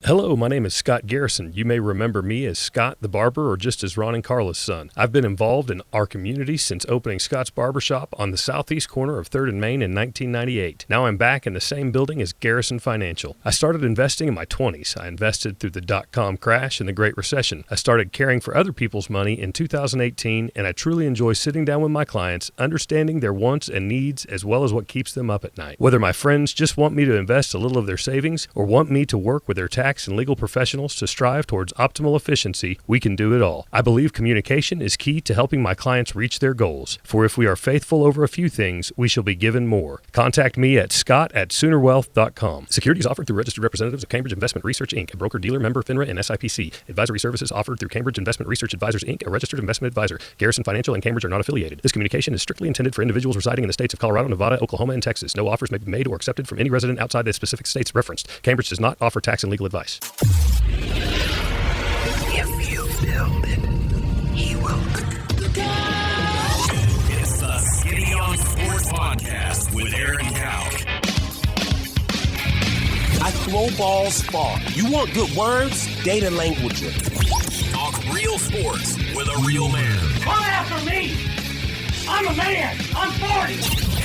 Hello, my name is Scott Garrison. You may remember me as Scott the Barber or just as Ron and Carla's son. I've been involved in our community since opening Scott's Barbershop on the southeast corner of 3rd and Main in 1998. Now I'm back in the same building as Garrison Financial. I started investing in my 20s. I invested through the dot-com crash and the Great Recession. I started caring for other people's money in 2018, and I truly enjoy sitting down with my clients, understanding their wants and needs as well as what keeps them up at night. Whether my friends just want me to invest a little of their savings or want me to work with their tax and legal professionals to strive towards optimal efficiency, we can do it all. I believe communication is key to helping my clients reach their goals. For if we are faithful over a few things, we shall be given more. Contact me at scott@soonerwealth.com. Securities offered through registered representatives of Cambridge Investment Research, Inc., a broker-dealer member FINRA and SIPC. Advisory services offered through Cambridge Investment Research Advisors, Inc., a registered investment advisor. Garrison Financial and Cambridge are not affiliated. This communication is strictly intended for individuals residing in the states of Colorado, Nevada, Oklahoma, and Texas. No offers may be made or accepted from any resident outside the specific states referenced. Cambridge does not offer tax and legal advice. If you build it, he will. It's the Skinny on Sports Podcast with Aaron Cowk. I throw balls far. You want good words? Data language. Talk real sports with a real man. Come after me! I'm a man! I'm 40!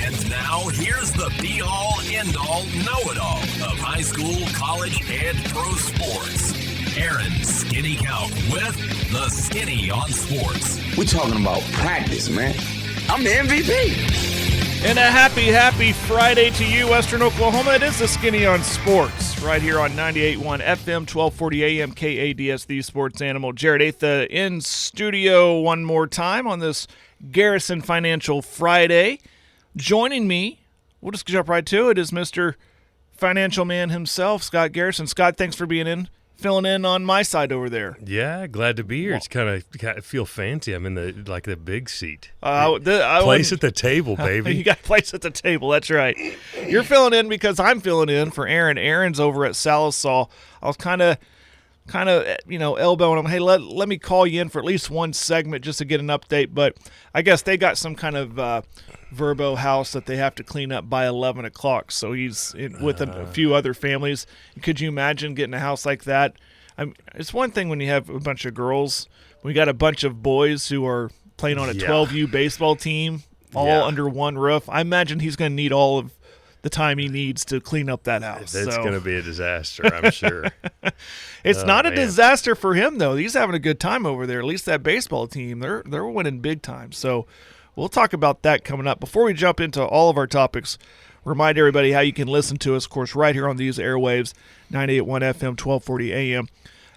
And now, here's the be-all, end-all, know-it-all of high school, college, and pro sports. Aaron Skinny Cowk with the Skinny on Sports. We're talking about practice, man. I'm the MVP. And a happy Friday to you, Western Oklahoma. It is the Skinny on Sports, right here on 98.1 FM, 1240 AM, KADS, the Sports Animal. Jared Atha in studio one more time on this Garrison Financial Friday. Joining me, we'll just jump right to it, is Mr. Financial Man himself, Scott Garrison. Scott, thanks for being in, filling in on my side over there. Yeah, glad to be here. It's kind of feel fancy. I'm in the big seat. Place at the table, baby. You got a place at the table. That's right. You're filling in because I'm filling in for Aaron. Aaron's over at Salisaw. I was kind of elbowing him. Hey, let me call you in for at least one segment just to get an update. But I guess they got some kind of Verbo house that they have to clean up by 11 o'clock. So he's with a few other families. Could you imagine getting a house like that? It's one thing when you have a bunch of girls. We got a bunch of boys who are playing on a 12U baseball team all under one roof. I imagine he's going to need all of the time he needs to clean up that house. It's going to be a disaster, I'm sure. It's not a disaster for him, though. He's having a good time over there. At least that baseball team, they're winning big time. So we'll talk about that coming up. Before we jump into all of our topics, remind everybody how you can listen to us, of course, right here on these airwaves, 98.1 FM, 1240 AM,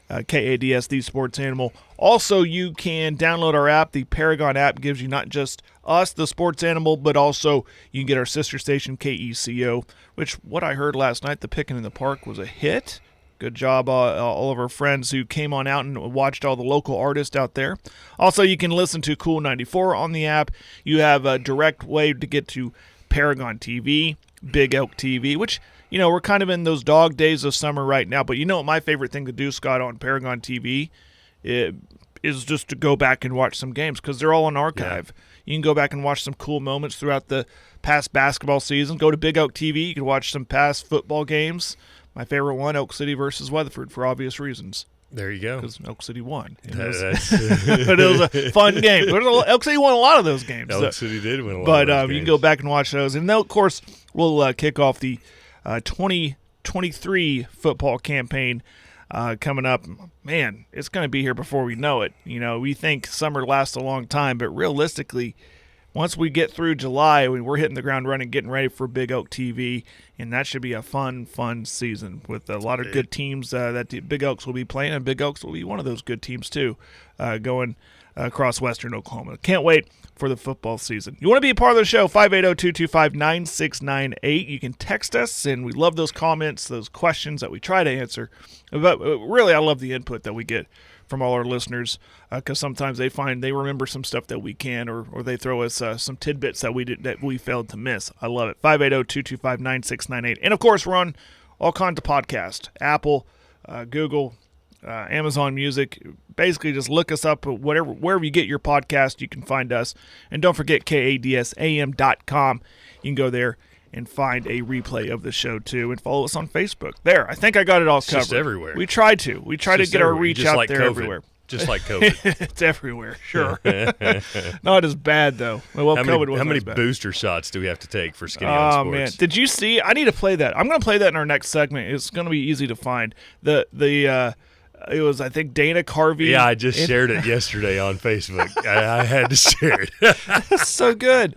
KADS, the Sports Animal. Also, you can download our app. The Paragon app gives you not just us, the Sports Animal, but also you can get our sister station, KECO, which what I heard last night, the Pickin' in the Park was a hit. Good job, all of our friends who came on out and watched all the local artists out there. Also, you can listen to Cool 94 on the app. You have a direct way to get to Paragon TV, Big Elk TV, which, we're kind of in those dog days of summer right now. But you know what my favorite thing to do, Scott, on Paragon TV is just to go back and watch some games because they're all on archive. Yeah. You can go back and watch some cool moments throughout the past basketball season. Go to Big Elk TV. You can watch some past football games. My favorite one, Elk City versus Weatherford, for obvious reasons. There you go. Because Elk City won. But it was a fun game. Elk City won a lot of those games. Elk City did win a lot of those games. But you can go back and watch those. And then, of course, we'll kick off the 2023 football campaign coming up. Man, it's going to be here before we know it. We think summer lasts a long time, but realistically, once we get through July, we're hitting the ground running, getting ready for Big Elk TV, and that should be a fun season with a lot of good teams that the Big Elks will be playing, and Big Elks will be one of those good teams too, going across Western Oklahoma. Can't wait for the football season. You want to be a part of the show, 580-225-9698. You can text us, and we love those comments, those questions that we try to answer. But really, I love the input that we get from all our listeners because sometimes they remember some stuff that we can, or they throw us some tidbits that we failed to miss. I love it. 580-225-9698. And, of course, we're on all kinds of podcasts, Apple, Google, Amazon Music. Basically, just look us up wherever you get your podcast, you can find us. And don't forget KADSAM.com. You can go there and find a replay of the show too, and follow us on Facebook. There, I think I got it all covered. Just everywhere. We try to get our reach just out like there COVID. everywhere. Just like COVID. It's everywhere, sure. Not as bad though. Well, COVID wasn't how many as bad. booster shots do we have to take for Skinny on Oh Sports? man, did you see? I need to play that. I'm going to play that in our next segment. It's going to be easy to find. It was, I think, Dana Carvey. Yeah, I just shared it yesterday on Facebook. I had to share it. It was so good.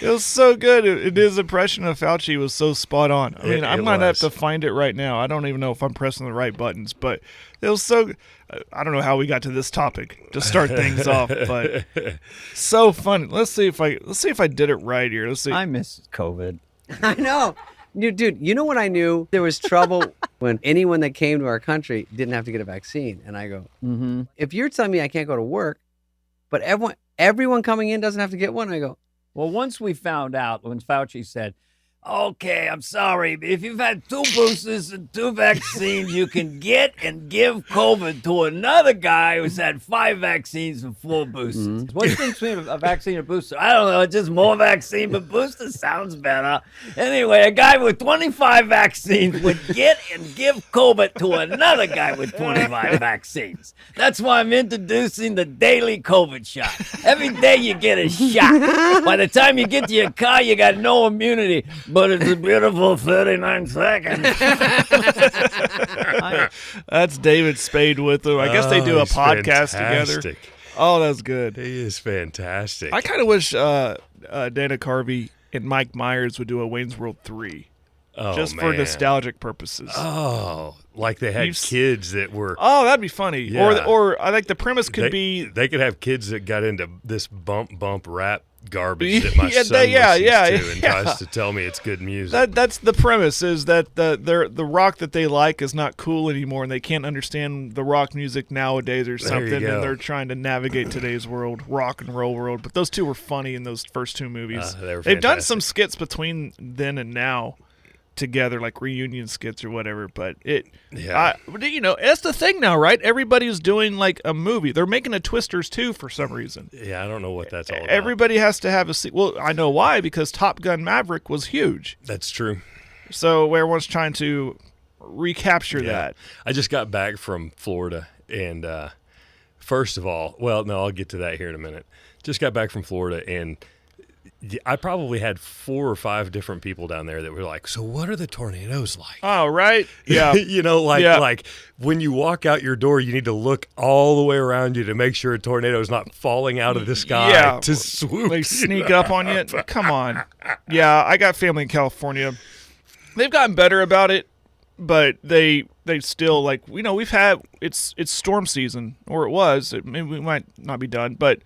It was so good. His impression of Fauci was so spot on. I mean, I'm going to have to find it right now. I don't even know if I'm pressing the right buttons, but it was so. I don't know how we got to this topic to start things off, but so fun. Let's see if I did it right here. Let's see. I miss COVID. I know. Dude, you know when I knew there was trouble? When anyone that came to our country didn't have to get a vaccine. And I go, if you're telling me I can't go to work, but everyone coming in doesn't have to get one, I go, Well, once we found out when Fauci said, okay, I'm sorry, but if you've had 2 boosters and 2 vaccines, you can get and give COVID to another guy who's had 5 vaccines and 4 boosters. What's the difference between a vaccine and a booster? I don't know, just more vaccine, but booster sounds better. Anyway, a guy with 25 vaccines would get and give COVID to another guy with 25 vaccines. That's why I'm introducing the daily COVID shot. Every day you get a shot. By the time you get to your car, you got no immunity. But it's a beautiful 39 seconds. That's David Spade with him. I guess they do a he's podcast fantastic. together. Oh, that's good. He is fantastic. I kind of wish Dana Carvey and Mike Myers would do a Wayne's World 3. Just for nostalgic purposes. Oh, like they had You've kids that were. Oh, that'd be funny. Yeah. Or I think the premise could be. They could have kids that got into this bump rap garbage that my son listens to and tries to tell me it's good music. That's the premise, is that the rock that they like is not cool anymore, and they can't understand the rock music nowadays or something, and they're trying to navigate today's rock and roll world. But those two were funny in those first 2 movies. They've done some skits between then and now together, like reunion skits or whatever, but that's the thing now, right? Everybody's doing like a movie. They're making a Twisters 2 for some reason. Yeah, I don't know what that's all about. Everybody has to have a well, I know why, because Top Gun Maverick was huge. That's true. So everyone's trying to recapture that. I just got back from Florida, and first of all, I'll get to that here in a minute. Just got back from Florida, and I probably had 4 or 5 different people down there that were like, so what are the tornadoes like? Oh, right. Yeah. Like when you walk out your door, you need to look all the way around you to make sure a tornado is not falling out of the sky to swoop. They sneak up on you. Come on. Yeah, I got family in California. They've gotten better about it, but they still, like, we've had, it's storm season, or it was. Maybe we might not be done, but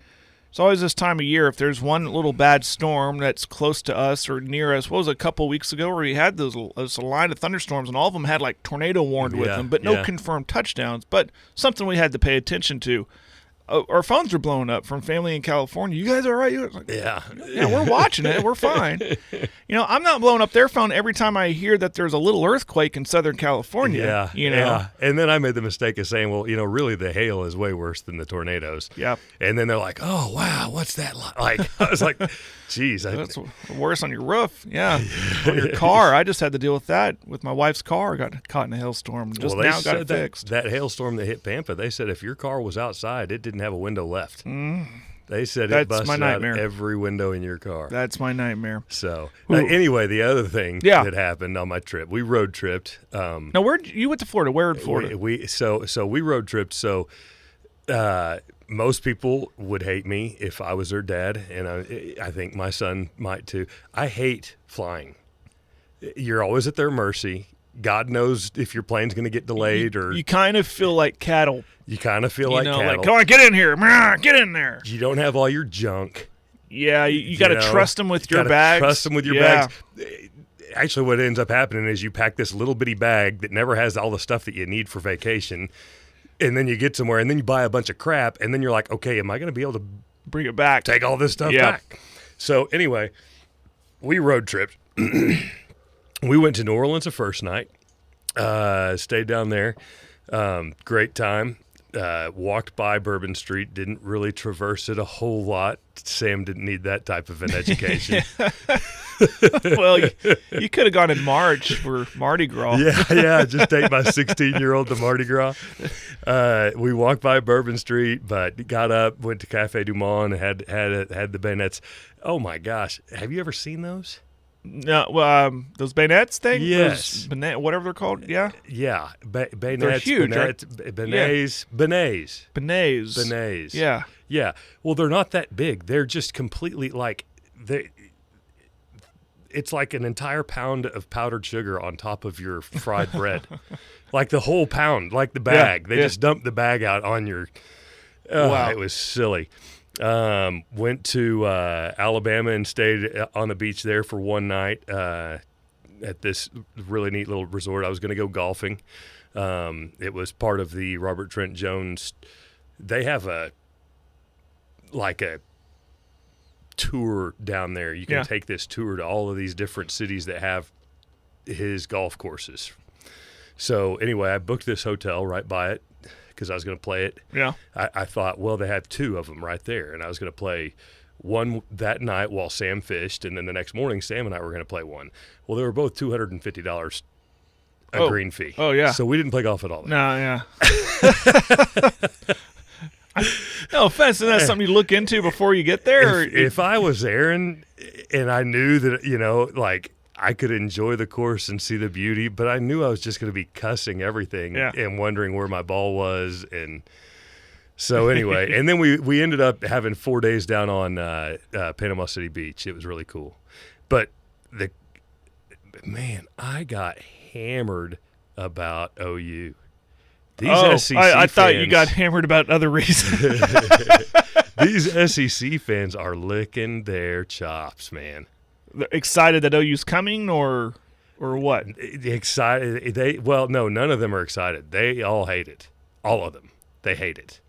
it's always this time of year. If there's one little bad storm that's close to us or near us, what was it, a couple weeks ago where we had this line of thunderstorms, and all of them had like tornado warned with them, but no confirmed touchdowns. But something we had to pay attention to. Our phones are blowing up from family in California. You guys all right? Yeah, we're watching it. We're fine. I'm not blowing up their phone every time I hear that there's a little earthquake in Southern California. Yeah. And then I made the mistake of saying, well, really the hail is way worse than the tornadoes. Yeah. And then they're like, oh, wow, what's that like? I was like, geez. That's worse on your roof. Yeah. On your car. I just had to deal with that with my wife's car. Got caught in a hailstorm. Just now got it fixed. That hailstorm that hit Pampa, they said if your car was outside, it didn't have a window left. They said it busted out every window in your car. That's my nightmare. So anyway, the other thing that happened on my trip, we road tripped. Now, you went to Florida? Where in Florida? So we road tripped. So most people would hate me if I was their dad, and I think my son might too. I hate flying. You're always at their mercy. God knows if your plane's going to get delayed, or you kind of feel like cattle. You kind of feel like cattle. Like, come on, get in here. Get in there. You don't have all your junk. Yeah, you got to trust them with your bags. Trust them with your bags. Actually, what ends up happening is you pack this little bitty bag that never has all the stuff that you need for vacation, and then you get somewhere, and then you buy a bunch of crap, and then you're like, okay, am I going to be able to bring it back? Take all this stuff back. So anyway, we road tripped. We went to New Orleans the first night, stayed down there. Great time. Walked by Bourbon Street, didn't really traverse it a whole lot. Sam didn't need that type of an education. Well, you could have gone in March for Mardi Gras. Yeah, just take my 16-year-old to Mardi Gras. We walked by Bourbon Street, but got up, went to Cafe Du Monde, and had the bayonets. Oh my gosh, have you ever seen those? No, those bayonets thing? Yes. Whatever they're called, yeah? Yeah, bayonets, They're huge, beignets, Beignets. Yeah. Yeah, well, they're not that big. They're just completely it's like an entire pound of powdered sugar on top of your fried bread. Like the whole pound, like the bag. They just dumped the bag out on your wow. It was silly. Went to Alabama and stayed on the beach there for one night at this really neat little resort. I was going to go golfing. It was part of the Robert Trent Jones. They have a tour down there. You can take this tour to all of these different cities that have his golf courses. So anyway, I booked this hotel right by it because I was going to play it. Yeah. I thought, well, they have two of them right there, and I was going to play one that night while Sam fished, and then the next morning Sam and I were going to play one. Well, they were both $250 a green fee. Oh, yeah. So we didn't play golf at all. No, yeah. No offense, isn't that something you look into before you get there? If I was Aaron and I knew that, I could enjoy the course and see the beauty, but I knew I was just going to be cussing everything and wondering where my ball was. And so anyway, and then we ended up having 4 days down on Panama City Beach. It was really cool. But I got hammered about OU. These SEC I fans, thought you got hammered about other reasons. These SEC fans are licking their chops, man. They're excited that OU's coming, or what? Excited? No, none of them are excited. They all hate it. All of them. They hate it.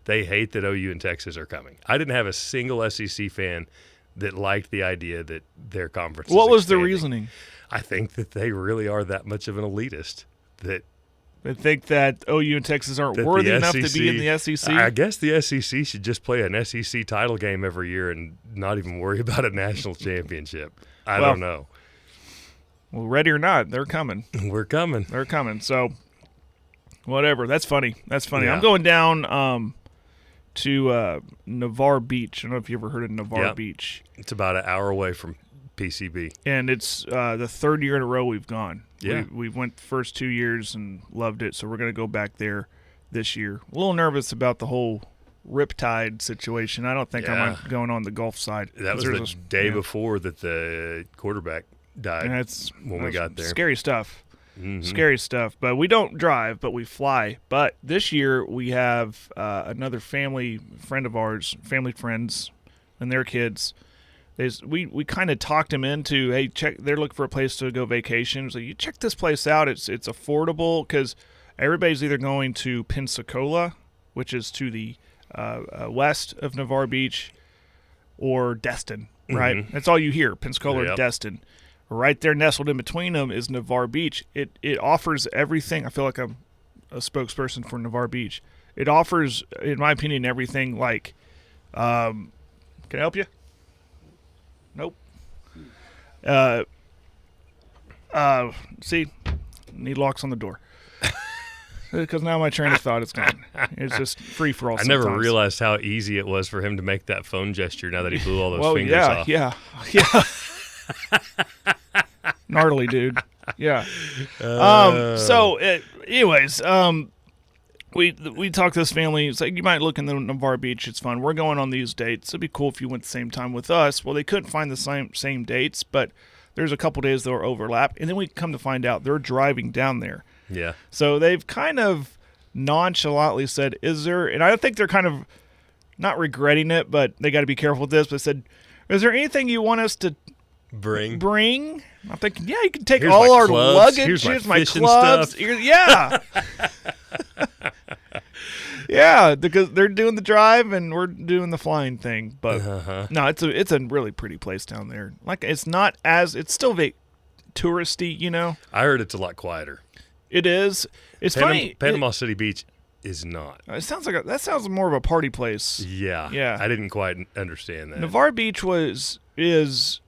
They hate that OU and Texas are coming. I didn't have a single SEC fan that liked the idea that their conference. What was expanding. the reasoning? I think that they really are that much of an elitist that. They think that OU and Texas aren't worthy enough to be in the SEC? I guess the SEC should just play an SEC title game every year and not even worry about a national championship. I don't know. Well, ready or not, they're coming. We're coming. They're coming. So, whatever. That's funny. Yeah. I'm going down to Navarre Beach. I don't know if you ever heard of Navarre Beach. It's about an hour away from PCB. And it's the third year in a row we've gone. Yeah. We went the first 2 years and loved it, so we're going to go back there this year. A little nervous about the whole Riptide situation. I don't think I'm going on the Gulf side. That was the day before that the quarterback died when we got there. Scary stuff. Mm-hmm. Scary stuff. But we don't drive, but we fly. But this year we have another family friend of ours, family friends, and their kids. We kind of talked them into, hey, they're looking for a place to go vacation. So you check this place out. It's affordable because everybody's either going to Pensacola, which is to the west of Navarre Beach, or Destin, right? Mm-hmm. That's all you hear, Pensacola or Destin. Right there nestled in between them is Navarre Beach. It offers everything. I feel like I'm a spokesperson for Navarre Beach. It offers, in my opinion, everything like can I help you? Nope. See, need locks on the door. Because now my train of thought is gone. It's just free for all. I never realized how easy it was for him to make that phone gesture now that he blew all those fingers off. Yeah. Gnarly, dude. Yeah. Anyways, we talked to this family. It's like, you might look in the Navarre Beach. It's fun. We're going on these dates. It'd be cool if you went the same time with us. Well, they couldn't find the same dates, but there's a couple days that were overlap. And then we come to find out they're driving down there. Yeah. So they've kind of nonchalantly said, is there, and I think they're kind of not regretting it, but they got to be careful with this, but said, is there anything you want us to bring? I'm thinking, yeah, you can take all our luggage. Here's my clubs. Yeah. Yeah, because they're doing the drive and we're doing the flying thing. But no, it's a really pretty place down there. Like, it's still touristy, you know. I heard it's a lot quieter. It is. It's funny. Panama City Beach is not. It sounds like that sounds more of a party place. Yeah. Yeah. I didn't quite understand that. Navarre Beach it's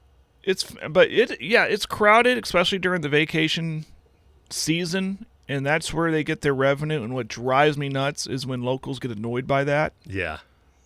crowded, especially during the vacation season, and that's where they get their revenue. And what drives me nuts is when locals get annoyed by that. Yeah.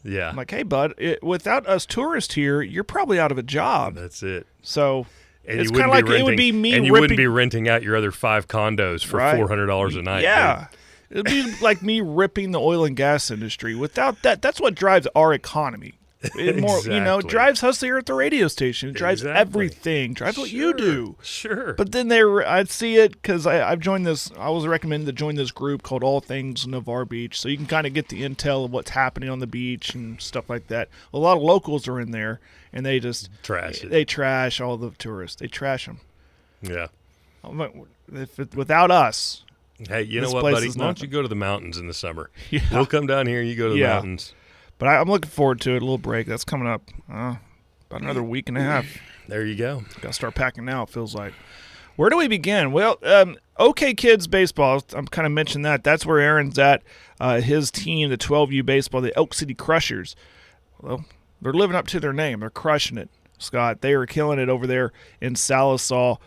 Yeah. I'm like, hey, bud, without us tourists here, you're probably out of a job. That's it. So And it's you wouldn't kind of be like it would be renting- me and you ripping. wouldn't be renting out your other 5 condos for Right. $400 a night. Yeah. It'd be like me ripping the oil and gas industry. Without that, that's what drives our economy. It more, it Exactly. drives us here at the radio station. It drives Exactly. everything. Drives what you do. Sure. But then I'd see it because I've joined this. I was recommended to join this group called All Things Navarre Beach, so you can kind of get the intel of what's happening on the beach and stuff like that. A lot of locals are in there, and they just Trash it. They trash all the tourists. They trash them. Yeah. Without us, Hey, you know This what, place buddy? is Why don't nothing. you go to the mountains in the summer? Yeah. We'll come down here and you go to the Yeah. mountains. but I'm looking forward to it. A little break that's coming up. About another week and a half. There you go. Got to start packing now, it feels like. Where do we begin? Well, OK Kids Baseball, I'm kind of mentioning that. That's where Aaron's at. His team, the 12U Baseball, the Elk City Crushers. Well, they're living up to their name. They're crushing it, Scott. They are killing it over there in Salisaw.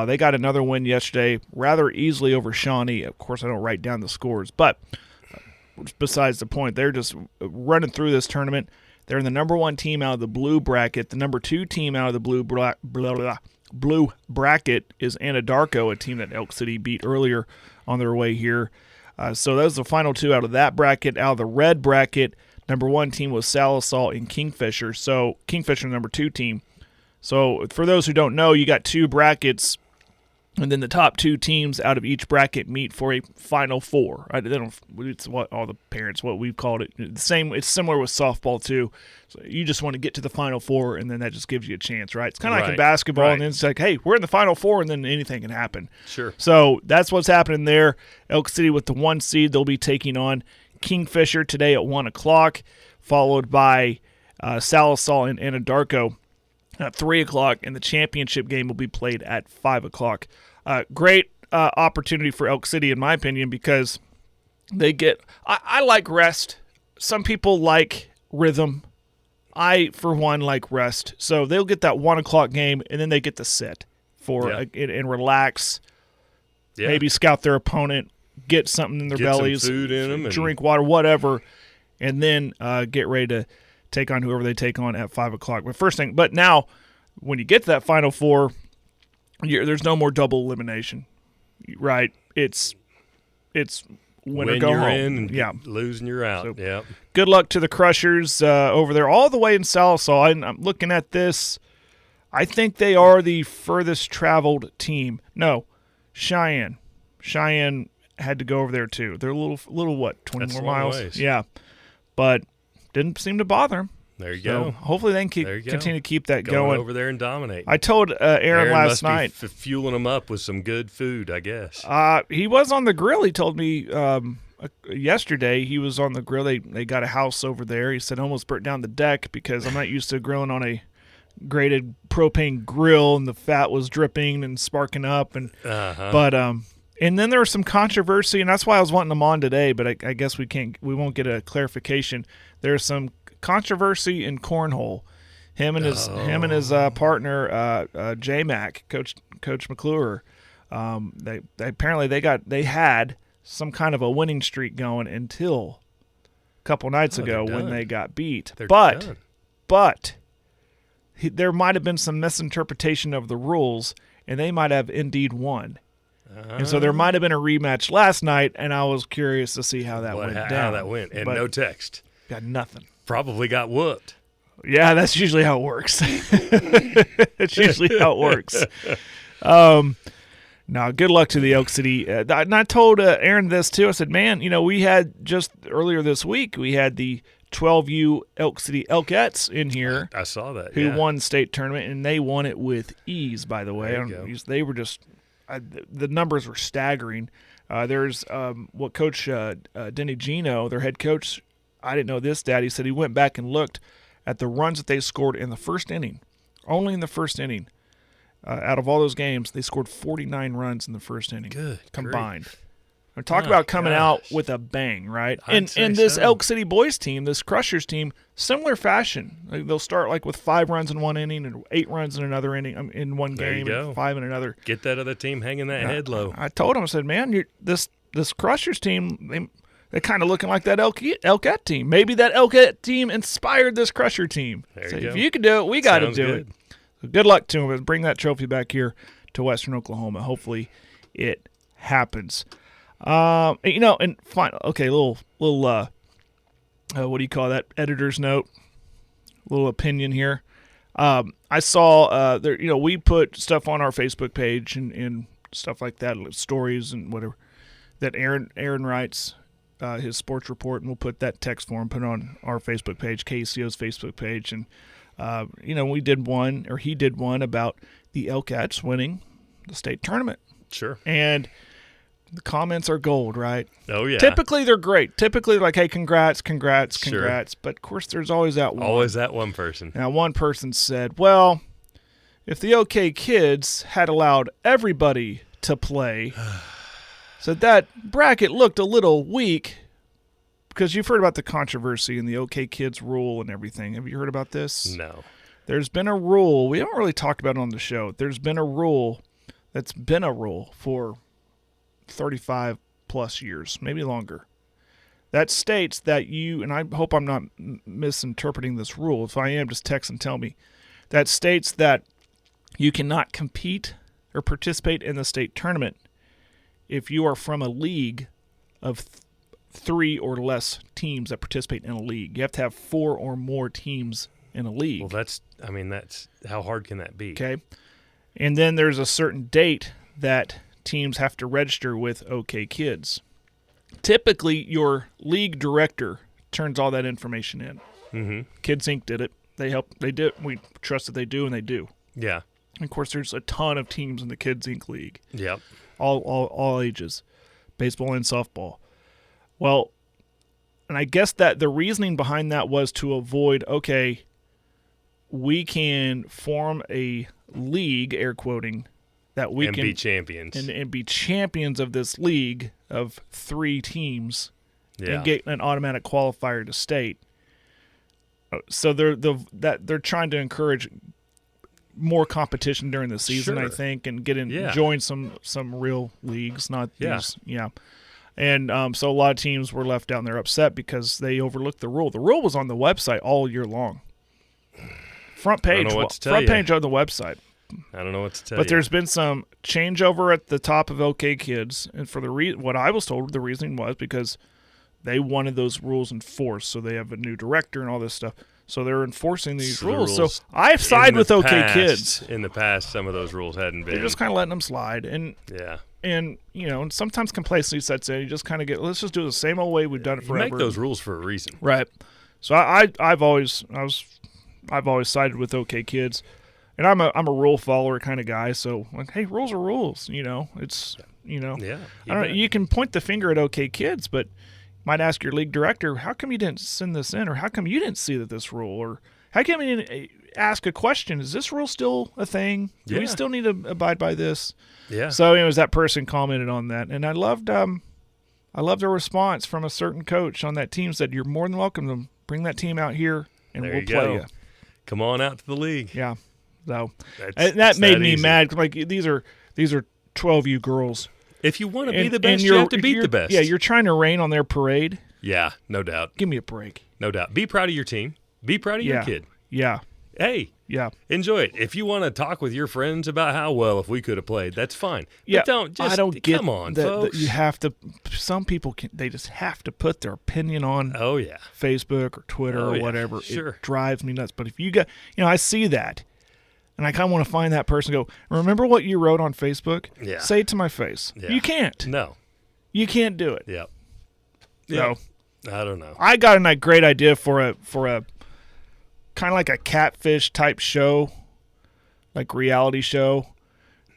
They got another win yesterday, rather easily over Shawnee. Of course, I don't write down the scores, but besides the point, they're just running through this tournament. They're the number 1 team out of the blue bracket. The number 2 team out of the blue bracket is Anadarko, a team that Elk City beat earlier on their way here. So those are the final 2 out of that bracket. Out of the red bracket, number 1 team was Salisaw and Kingfisher. So Kingfisher, number 2 team. So for those who don't know, you got 2 brackets, and then the top 2 teams out of each bracket meet for a Final Four. It's what all the parents, what we've called it. The same. It's similar with softball too. So you just want to get to the Final Four, and then that just gives you a chance, right? It's kind of like in Right, basketball, right. and then it's like, hey, we're in the Final Four, and then anything can happen. Sure. So that's what's happening there. Elk City with the 1 seed, they'll be taking on Kingfisher today at 1:00, followed by Salisaw and Anadarko at 3:00, and the championship game will be played at 5:00. Great opportunity for Elk City, in my opinion, because they get. I like rest. Some people like rhythm. I, for one, like rest. So they'll get that 1:00 game, and then they get to sit for and relax. Yeah. Maybe scout their opponent, get something in their Get some bellies, food in 'em and- drink water, whatever, and then get ready to take on whoever they take on at 5:00. But now, when you get to that Final Four, there's no more double elimination, right? It's win or When go you're home. in and Yeah. losing, you're out. So- Yep. Good luck to the Crushers over there, all the way in Salisaw. I'm looking at this. I think they are the furthest traveled team. No, Cheyenne. Cheyenne had to go over there too. They're a little what, 20 That's more a long miles? ways. Yeah, but didn't seem to bother them. There you So go. hopefully they can There you go. continue to keep that Going going. over there and dominate. I told Aaron last must night. be fueling them up with some good food, I guess. He was on the grill. He told me yesterday he was on the grill. They got a house over there. He said almost burnt down the deck because I'm not used to grilling on a grated propane grill and the fat was dripping and sparking up. And but and then there was some controversy, and that's why I was wanting them on today. But I guess we won't get a clarification. There's some controversy in cornhole. Him and his partner J Mac, Coach McClure. They apparently they had some kind of a winning streak going until a couple nights ago they're when done. they got beat. They're but done. there might have been some misinterpretation of the rules, and they might have indeed won. And so there might have been a rematch last night, and I was curious to see how that went down. How that went, and But no text. got nothing. Probably got whooped. Yeah, that's usually how it works. That's usually how it works. Now, good luck to the Elk City. And I told Aaron this too. I said, man, we had just earlier this week, we had the 12U Elk City Elkettes in here. I saw that. Who yeah. won the state tournament, and they won it with ease, by the way. There you go. They were just the numbers were staggering. There's what Coach Denny Gino, their head coach, I didn't know this, Dad. He said he went back and looked at the runs that they scored in the first inning. Only in the first inning. Out of all those games, they scored 49 runs in the first inning. Good combined. grief. Talk about coming out with a bang, right? And this Elk City boys team, this Crushers team, similar fashion. Like, they'll start like with 5 runs in one inning and 8 runs in another inning in one game, and 5 in another. Get that other team hanging that head low. I told him, I said, man, this Crushers team, they're kind of looking like that Elkette team. Maybe that Elkette team inspired this Crusher team. There So you if go. you can do it, we got to Sounds do good. it. So good luck to them. Bring that trophy back here to Western Oklahoma. Hopefully it happens. And final. Okay, little. What do you call that? Editor's note. Little opinion here. I saw there. We put stuff on our Facebook page and stuff like that, stories and whatever. That Aaron writes his sports report, and we'll put that text form put on our Facebook page, KCO's Facebook page, and we did one, or he did one about the Elkats winning the state tournament. Sure. And the comments are gold, right? Oh, yeah. Typically, they're great. Typically, like, hey, congrats. Sure. But, of course, there's always that one. Always that one person. Now, one person said, well, if the OK Kids had allowed everybody to play, so that bracket looked a little weak, because you've heard about the controversy and the OK Kids rule and everything. Have you heard about this? No. There's been a rule. We haven't really talked about it on the show. There's been a rule that's been a rule for 35 plus years, maybe longer, that states that you, and I hope I'm not misinterpreting this rule. If I am, just text and tell me. That states that you cannot compete or participate in the state tournament if you are from a league of 3 or less teams that participate in a league. You have to have 4 or more teams in a league. Well, that's how hard can that be? Okay. And then there's a certain date that teams have to register with OK Kids. Typically, your league director turns all that information in. Mm-hmm. Kids Inc. did it. They did. We trust that they do, and they do. Yeah. And of course, there's a ton of teams in the Kids Inc. League. Yep. All ages, baseball and softball. Well, and I guess that the reasoning behind that was to avoid, okay, we can form a league, air quoting, that we and can be champions. and be champions of this league of 3 teams and get an automatic qualifier to state. So they're trying to encourage more competition during the season, Sure. I think, and join some real leagues, not these. Yeah. And so a lot of teams were left out and they're upset because they overlooked the rule. The rule was on the website all year long. Front page on the website. I don't know what to tell But you. there's been some changeover at the top of OK Kids, and for what I was told, the reasoning was because they wanted those rules enforced. So they have a new director and all this stuff. So they're enforcing these rules. So I side with OK Kids. In the past, some of those rules hadn't been. They're just kind of letting them slide, and and sometimes complacency sets in. You just kind of let's just do it the same old way we've done it forever. You make those rules for a reason, right? So I've always sided with OK Kids. And I'm a rule follower kind of guy, so like, hey, rules are rules. It's Yeah. I don't know. You can point the finger at OK Kids, but you might ask your league director, how come you didn't send this in, or how come you didn't see that this rule, or how come you didn't ask a question? Is this rule still a thing? Do we still need to abide by this? Yeah. So anyways, that person commented on that, and I loved the response from a certain coach on that team. Said, you're more than welcome to bring that team out here, and we'll play you. Come on out to the league. Yeah. So that made me mad. Like these are 12U girls. If you want to be the best, you have to beat the best. Yeah, you're trying to rain on their parade. Yeah, no doubt. Give me a break. No doubt. Be proud of your team. Be proud of your kid. Yeah. Hey. Yeah. Enjoy it. If you want to talk with your friends about how well if we could have played, that's fine. Yeah. But I don't get come on, that folks. you have to. Some people they just have to put their opinion on. Oh yeah. Facebook or Twitter or yeah. whatever. Sure. It drives me nuts. But if you got, I see that. And I kind of want to find that person and go, remember what you wrote on Facebook? Yeah. Say it to my face. Yeah. You can't. No. You can't do it. Yep. So, I don't know. I got a great idea for a kind of like a catfish type show, like reality show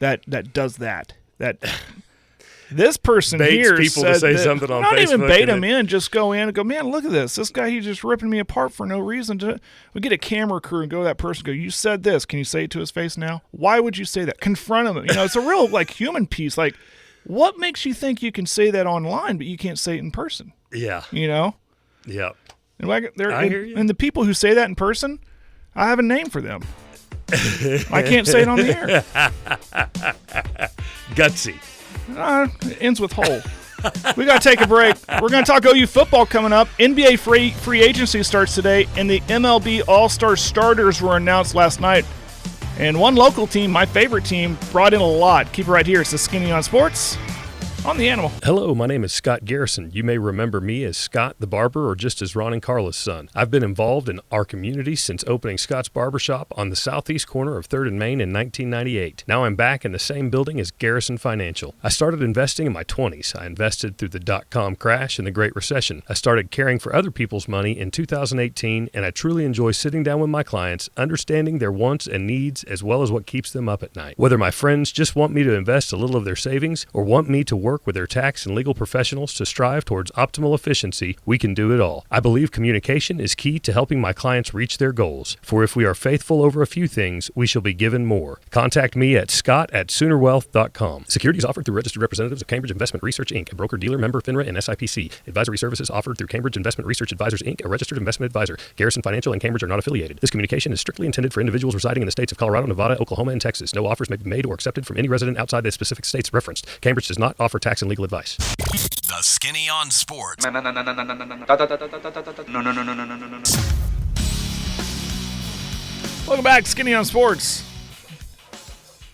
that does that. That this person Baits here people to said say that, something on not Facebook even bait and them then- in, just go in and go, man, look at this. This guy, he's just ripping me apart for no reason. We get a camera crew and go to that person, go, you said this. Can you say it to his face now? Why would you say that? Confront him. It's a real human piece. Like, What makes you think you can say that online, but you can't say it in person? Yeah. You know? Yeah. And like I hear you. And the people who say that in person, I have a name for them. I can't say it on the air. Gutsy. It ends with whole. We got to take a break. We're going to talk OU football coming up. NBA free agency starts today, and the MLB All-Star starters were announced last night. And one local team, my favorite team, brought in a lot. Keep it right here. It's the Skinny on Sports on the Animal. Hello, my name is Scott Garrison. You may remember me as Scott the Barber or just as Ron and Carla's son. I've been involved in our community since opening Scott's Barbershop on the southeast corner of 3rd and Main in 1998. Now I'm back in the same building as Garrison Financial. I started investing in my 20s. I invested through the dot-com crash and the Great Recession. I started caring for other people's money in 2018, and I truly enjoy sitting down with my clients, understanding their wants and needs as well as what keeps them up at night. Whether my friends just want me to invest a little of their savings or want me to work with their tax and legal professionals to strive towards optimal efficiency, we can do it all. I believe communication is key to helping my clients reach their goals. For if we are faithful over a few things, we shall be given more. Contact me at scott@soonerwealth.com. Securities offered through registered representatives of Cambridge Investment Research, Inc., a broker-dealer member FINRA and SIPC. Advisory services offered through Cambridge Investment Research Advisors, Inc., a registered investment advisor. Garrison Financial and Cambridge are not affiliated. This communication is strictly intended for individuals residing in the states of Colorado, Nevada, Oklahoma, and Texas. No offers may be made or accepted from any resident outside the specific states referenced. Cambridge does not offer tax and legal advice. The Skinny on Sports. No. Welcome back, Skinny on Sports.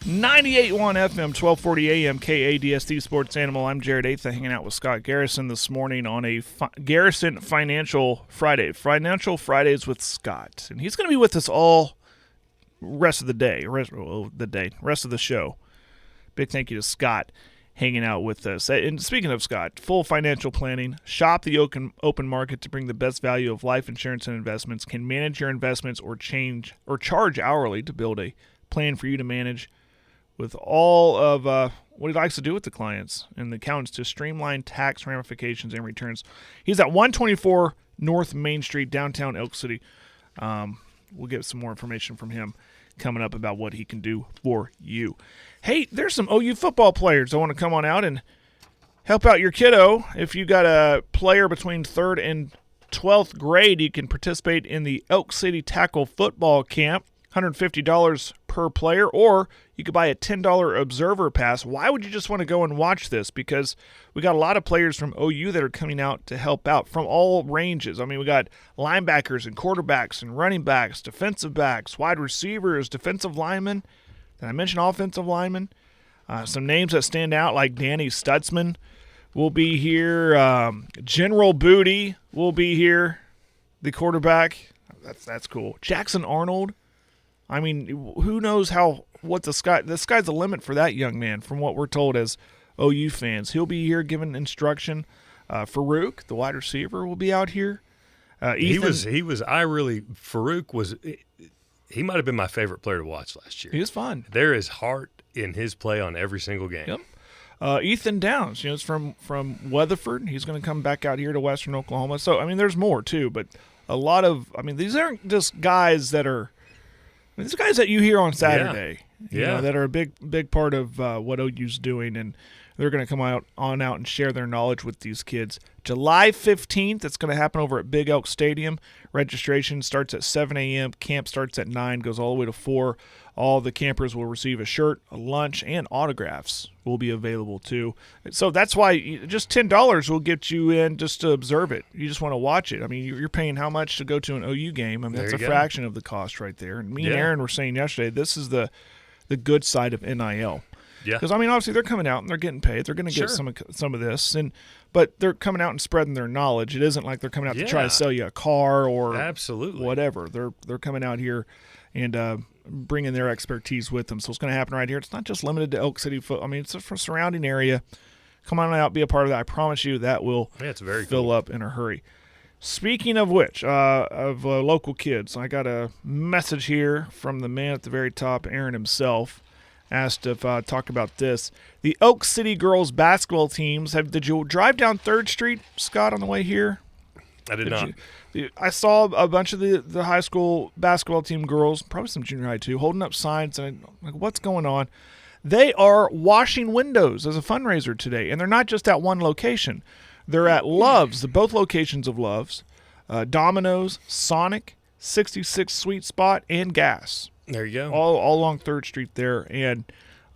98.1 FM, 1240 AM, KADSD Sports Animal. I'm Jared Atha, hanging out with Scott Garrison this morning on a Garrison Financial Friday. Financial Fridays with Scott. And he's going to be with us all rest of the day, rest of the show. Big thank you to Scott hanging out with us. And speaking of Scott, full financial planning, shop the open market to bring the best value of life insurance and investments, can manage your investments or charge hourly to build a plan for you to manage with all of what he likes to do with the clients and the accountants to streamline tax ramifications and returns. He's at 124 North Main Street, downtown Elk City. We'll get some more information from him coming up about what he can do for you. Hey, there's some OU football players that want to come on out and help out your kiddo. If you got a player between 3rd and 12th grade, you can participate in the Elk City Tackle Football Camp, $150 per player, or you could buy a $10 observer pass. Why would you just want to go and watch this? Because we got a lot of players from OU that are coming out to help out from all ranges. I mean, we got linebackers and quarterbacks and running backs, defensive backs, wide receivers, defensive linemen. Did I mention offensive linemen? Some names that stand out like Danny Stutzman will be here. General Booty will be here, the quarterback. That's cool. Jackson Arnold. I mean, who knows what the sky's the limit for that young man, from what we're told as OU fans. He'll be here giving instruction. Farouk, the wide receiver, will be out here. Ethan, he might have been my favorite player to watch last year. He was fun. There is heart in his play on every single game. Yep. Ethan Downs, is from Weatherford. He's going to come back out here to Western Oklahoma. So, I mean, there's more too, but a lot of, these aren't just guys that are, these guys that you hear on Saturday, you know, that are a big part of what OU's doing, and they're going to come out and share their knowledge with these kids. July 15th, it's going to happen over at Big Elk Stadium. Registration starts at 7 a.m. Camp starts at 9, goes all the way to 4. All the campers will receive a shirt, a lunch, and autographs will be available too. So that's why just $10 will get you in just to observe it. You just want to watch it. I mean, you're paying how much to go to an OU game? I mean, that's a fraction of the cost right there. And me and Aaron were saying yesterday, this is the good side of NIL. Yeah. Because, obviously they're coming out and they're getting paid. They're going to get some of this. But they're coming out and spreading their knowledge. It isn't like they're coming out to try to sell you a car or whatever. They're coming out here and bringing their expertise with them. So it's going to happen right here. It's not just limited to Elk City. It's for a surrounding area. Come on out, be a part of that. I promise you that will fill up in a hurry. Speaking of which, of local kids, I got a message here from the man at the very top, Aaron himself. Asked if talk about this. The Elk City girls basketball teams. Did you drive down 3rd Street, Scott, on the way here? I did not. I saw a bunch of the high school basketball team girls, probably some junior high too, holding up signs. And I'm like, what's going on? They are washing windows as a fundraiser today, and they're not just at one location. They're at Love's, both locations of Love's, Domino's, Sonic, 66 Sweet Spot, and Gas. There you go. All along 3rd Street there. And,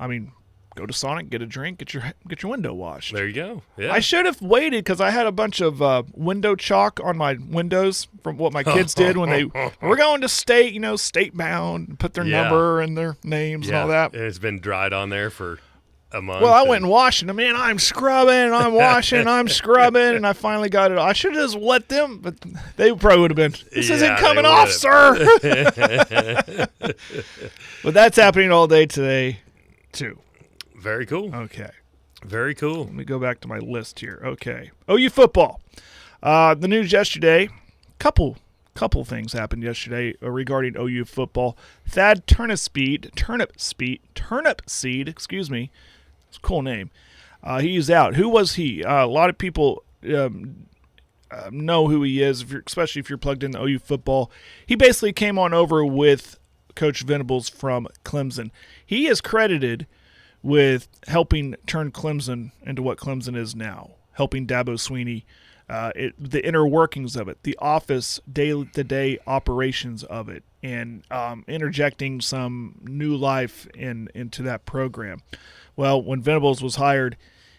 I mean, go to Sonic, get a drink, get your window washed. There you go. Yeah. I should have waited because I had a bunch of window chalk on my windows from what my kids did when they were going to state, state bound, and put their number and their names and all that. And it's been dried on there for a month. Well, I went and washed them. Man, I'm scrubbing, I'm washing, I'm scrubbing, and I finally got it. I should have just let them, but they probably would have been, this isn't coming off, sir. But that's happening all day today, too. Very cool. Okay. Very cool. Let me go back to my list here. Okay. OU football. The news yesterday, couple things happened yesterday regarding OU football. Thad Turnispeed, it's a cool name. He's out. Who was he? A lot of people know who he is, especially if you're plugged into OU football. He basically came on over with Coach Venables from Clemson. He is credited with helping turn Clemson into what Clemson is now, helping Dabo Swinney, the inner workings of it, the office day-to-day operations of it, and interjecting some new life into that program. Well, when Venables was hired,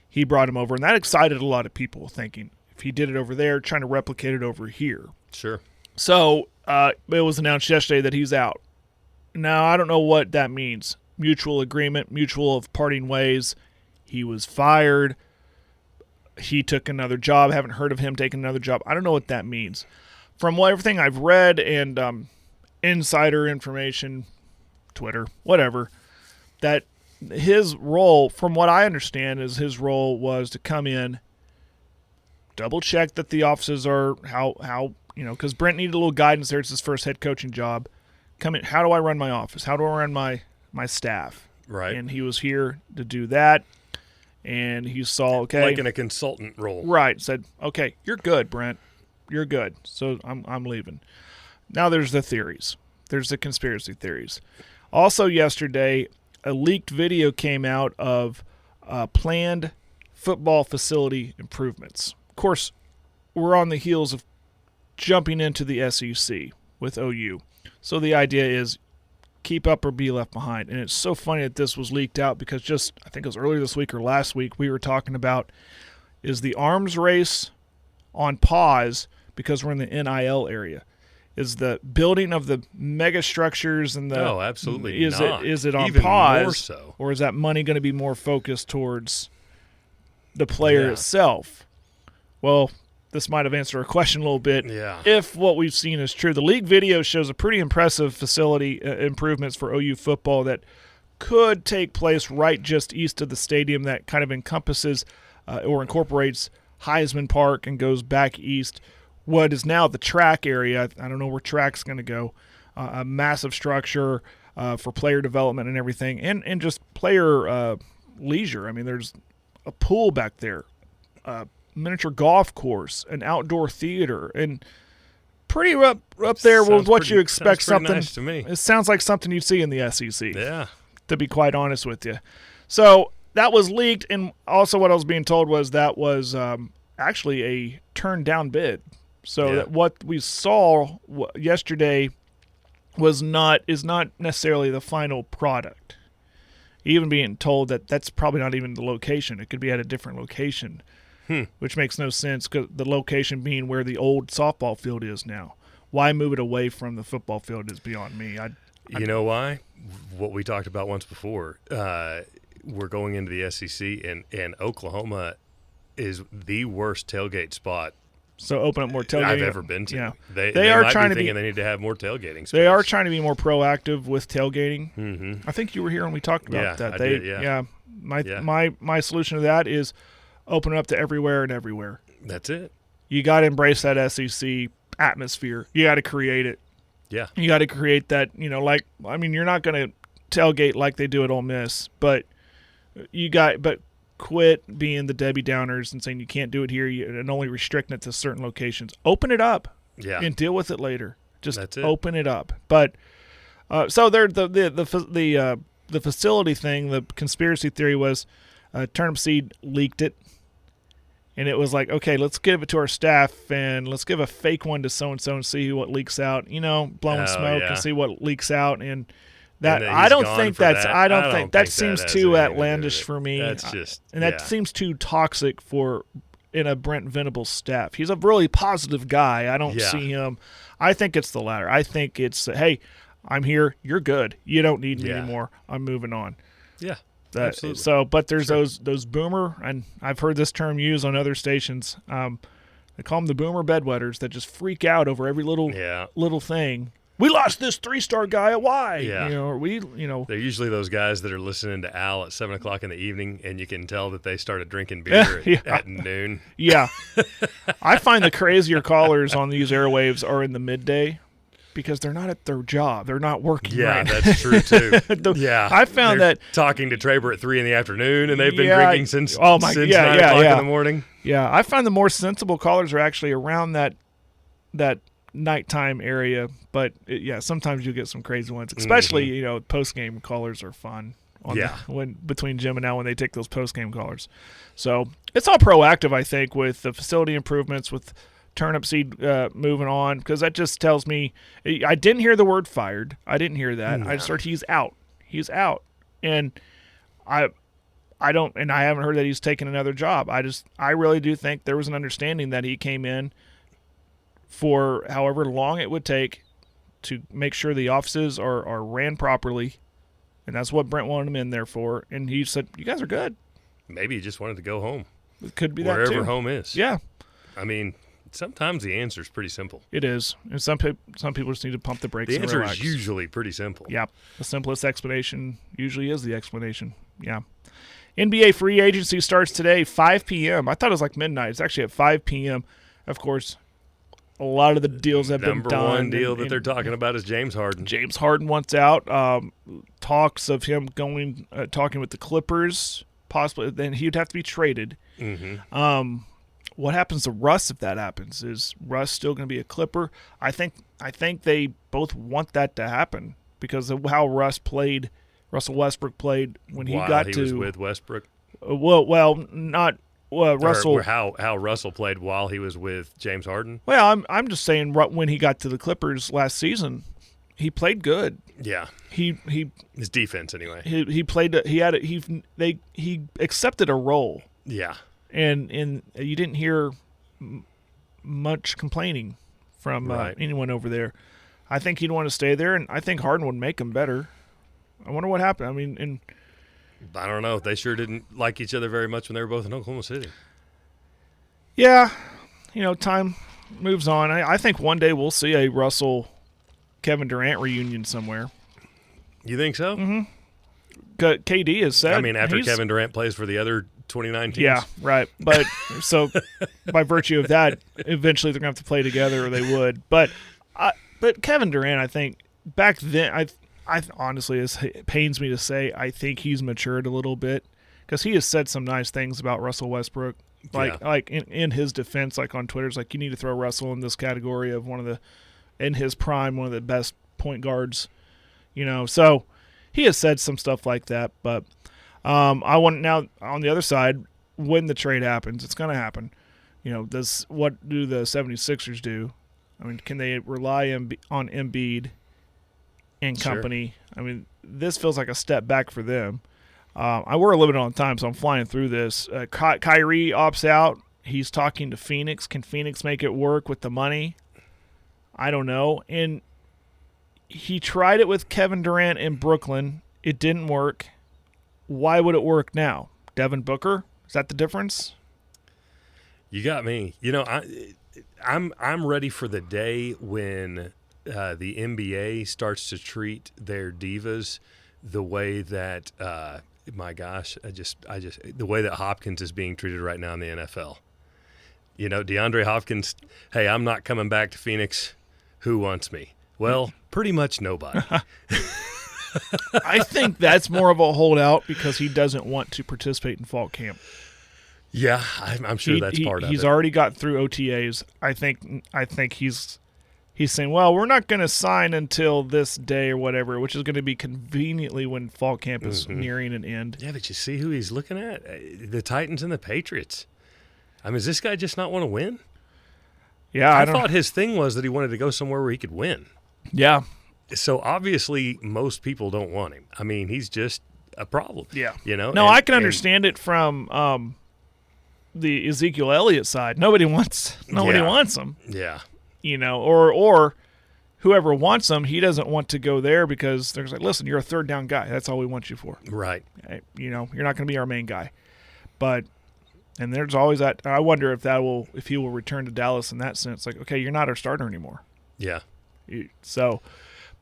he brought him over, and that excited a lot of people, thinking if he did it over there, trying to replicate it over here. Sure. So it was announced yesterday that he's out. Now, I don't know what that means. Mutual agreement, mutual of parting ways. He was fired. He took another job. Haven't heard of him taking another job. I don't know what that means. From everything I've read and insider information, Twitter, whatever, that his role, from what I understand, is his role was to come in, double check that the offices are how because Brent needed a little guidance there. It's his first head coaching job. Come in. How do I run my office? How do I run my staff? Right. And he was here to do that. And he saw, okay. Like in a consultant role. Right. Said, okay, you're good, Brent. You're good. So I'm leaving. Now there's the theories. There's the conspiracy theories. Also yesterday, a leaked video came out of planned football facility improvements. Of course, we're on the heels of jumping into the SEC with OU. So the idea is keep up or be left behind. And it's so funny that this was leaked out because just, I think it was earlier this week or last week, we were talking about is the arms race on pause because we're in the NIL area. Is the building of the mega structures and the absolutely is not. It on even pause, more so. Or is that money going to be more focused towards the player itself? Well, this might have answered our question a little bit. Yeah. If what we've seen is true, the league video shows a pretty impressive facility improvements for OU football that could take place right just east of the stadium that kind of encompasses or incorporates Heisman Park and goes back east. What is now the track area, I don't know where track's going to go, a massive structure for player development and everything, and just player leisure. I mean, there's a pool back there, miniature golf course, an outdoor theater, and pretty up there with what you expect. Something nice to me. It sounds like something you'd see in the SEC. Yeah. To be quite honest with you. So that was leaked, and also what I was being told was that was actually a turned down bid. So that what we saw yesterday is not necessarily the final product. Even being told that that's probably not even the location. It could be at a different location, which makes no sense because the location being where the old softball field is now. Why move it away from the football field is beyond me. You know why? What we talked about once before. We're going into the SEC, and Oklahoma is the worst tailgate spot. So open up more tailgating. I've ever been to. Yeah. They are trying to thinking they need to have more tailgating space. They are trying to be more proactive with tailgating. Mm-hmm. I think you were here when we talked about that. I did. My solution to that is open it up to everywhere and everywhere. That's it. You got to embrace that SEC atmosphere. You got to create it. Yeah. You got to create that, you're not going to tailgate like they do at Ole Miss, but quit being the Debbie Downers and saying you can't do it here and only restricting it to certain locations. Open it up and deal with it later. Just open it up. But so there, the the facility thing, the conspiracy theory was Turnispeed leaked it. And it was like, okay, let's give it to our staff and let's give a fake one to so-and-so and see what leaks out, blowing smoke and see what leaks out. And that, I don't think that's, I don't think that seems too outlandish for me. That's just, that seems too toxic in a Brent Venables staff. He's a really positive guy. I don't see him. I think it's the latter. I think it's, hey, I'm here. You're good. You don't need me anymore. I'm moving on. Yeah. Absolutely. So, but there's those boomer, and I've heard this term used on other stations. They call them the boomer bedwetters that just freak out over every little thing. We lost this 3-star guy at Y. Yeah. They're usually those guys that are listening to Al at 7:00 in the evening, and you can tell that they started drinking beer at noon. Yeah. I find the crazier callers on these airwaves are in the midday. Because they're not at their job. They're not working. Yeah, that's true, too. I found they're that talking to Traber at 3 in the afternoon, and they've been drinking since 9 o'clock in the morning. Yeah, I find the more sensible callers are actually around that nighttime area. But, sometimes you get some crazy ones. Especially, post-game callers are fun. Between Jim and Al when they take those post-game callers. So, it's all proactive, I think, with the facility improvements, with Turnispeed moving on, because that just tells me I didn't hear the word fired. I didn't hear that. No. I just heard he's out. He's out, and I haven't heard that he's taken another job. I really do think there was an understanding that he came in for however long it would take to make sure the offices are ran properly, and that's what Brent wanted him in there for. And he said, "You guys are good." Maybe he just wanted to go home. It could be wherever that too. Home is. Yeah, I mean. Sometimes the answer is pretty simple. It is. And some people just need to pump the brakes and relax. The answer is usually pretty simple. Yeah. The simplest explanation usually is the explanation. Yeah. NBA free agency starts today, 5 p.m. I thought it was like midnight. It's actually at 5 p.m. Of course, a lot of the deals have been done. Number one deal that they're talking about is James Harden. James Harden wants out. Talks of him talking with the Clippers, possibly. Then he'd have to be traded. Mm-hmm. What happens to Russ if that happens? Is Russ still going to be a Clipper? I think they both want that to happen because of how Russell Westbrook played when he was with Westbrook. Russell. Or how Russell played while he was with James Harden. Well, I'm just saying when he got to the Clippers last season, he played good. Yeah. He his defense anyway. He played. He accepted a role. Yeah. And you didn't hear much complaining from anyone over there. I think he'd want to stay there, and I think Harden would make him better. I wonder what happened. I mean, I don't know. They sure didn't like each other very much when they were both in Oklahoma City. Yeah, time moves on. I think one day we'll see a Russell-Kevin Durant reunion somewhere. You think so? Mm-hmm. KD has said. I mean, after Kevin Durant plays for the other 29 teams. Yeah, right. But so by virtue of that, eventually they're going to have to play together, or they would. But Kevin Durant, I think back then, I honestly, it pains me to say, I think he's matured a little bit because he has said some nice things about Russell Westbrook. Like in his defense, like on Twitter, it's like you need to throw Russell in this category of in his prime, one of the best point guards. So he has said some stuff like that, but. I want now on the other side, when the trade happens, it's going to happen. What do the 76ers do? I mean, can they rely on Embiid and company? Sure. I mean, this feels like a step back for them. We're a little bit on time, so I'm flying through this. Kyrie opts out. He's talking to Phoenix. Can Phoenix make it work with the money? I don't know. And he tried it with Kevin Durant in Brooklyn. It didn't work. Why would it work now? Devin Booker? Is that the difference? You got me. I'm ready for the day when the NBA starts to treat their divas the way that my gosh, the way that Hopkins is being treated right now in the NFL. DeAndre Hopkins, hey, I'm not coming back to Phoenix. Who wants me? Well, pretty much nobody. I think that's more of a holdout because he doesn't want to participate in fall camp. Yeah, I'm sure that's part of it. He's already got through OTAs. I think he's he's saying, well, we're not going to sign until this day or whatever, which is going to be conveniently when fall camp is nearing an end. Yeah, but you see who he's looking at? The Titans and the Patriots. I mean, does this guy just not want to win? Yeah, I thought his thing was that he wanted to go somewhere where he could win. Yeah. So obviously most people don't want him. I mean, he's just a problem. Yeah. You know? No, I can understand it from the Ezekiel Elliott side. Nobody wants him. Yeah. You know, or whoever wants him, he doesn't want to go there because they're like, listen, you're a third down guy. That's all we want you for. Right. You know, you're not going to be our main guy. But and there's always that. I wonder if he will return to Dallas in that sense. Like, okay, you're not our starter anymore. Yeah. So,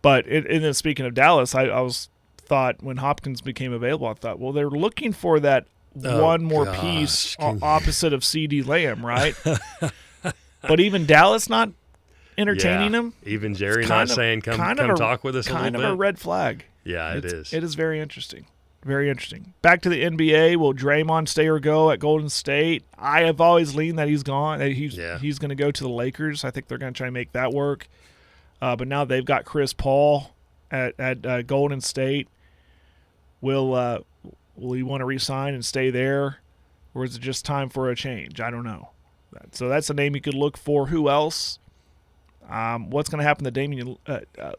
but and then speaking of Dallas, I thought when Hopkins became available, I thought, well, they're looking for that one more piece opposite of CD Lamb, right? But even Dallas not entertaining him. Even Jerry not saying, come talk with us a little bit. Kind of a red flag. Yeah, it is. It is very interesting. Very interesting. Back to the NBA. Will Draymond stay or go at Golden State? I have always leaned that he's gone. That he's going to go to the Lakers. I think they're going to try and make that work. But now they've got Chris Paul at Golden State. Will he want to resign and stay there, or is it just time for a change? I don't know. So that's a name you could look for. Who else? What's going to happen to Damian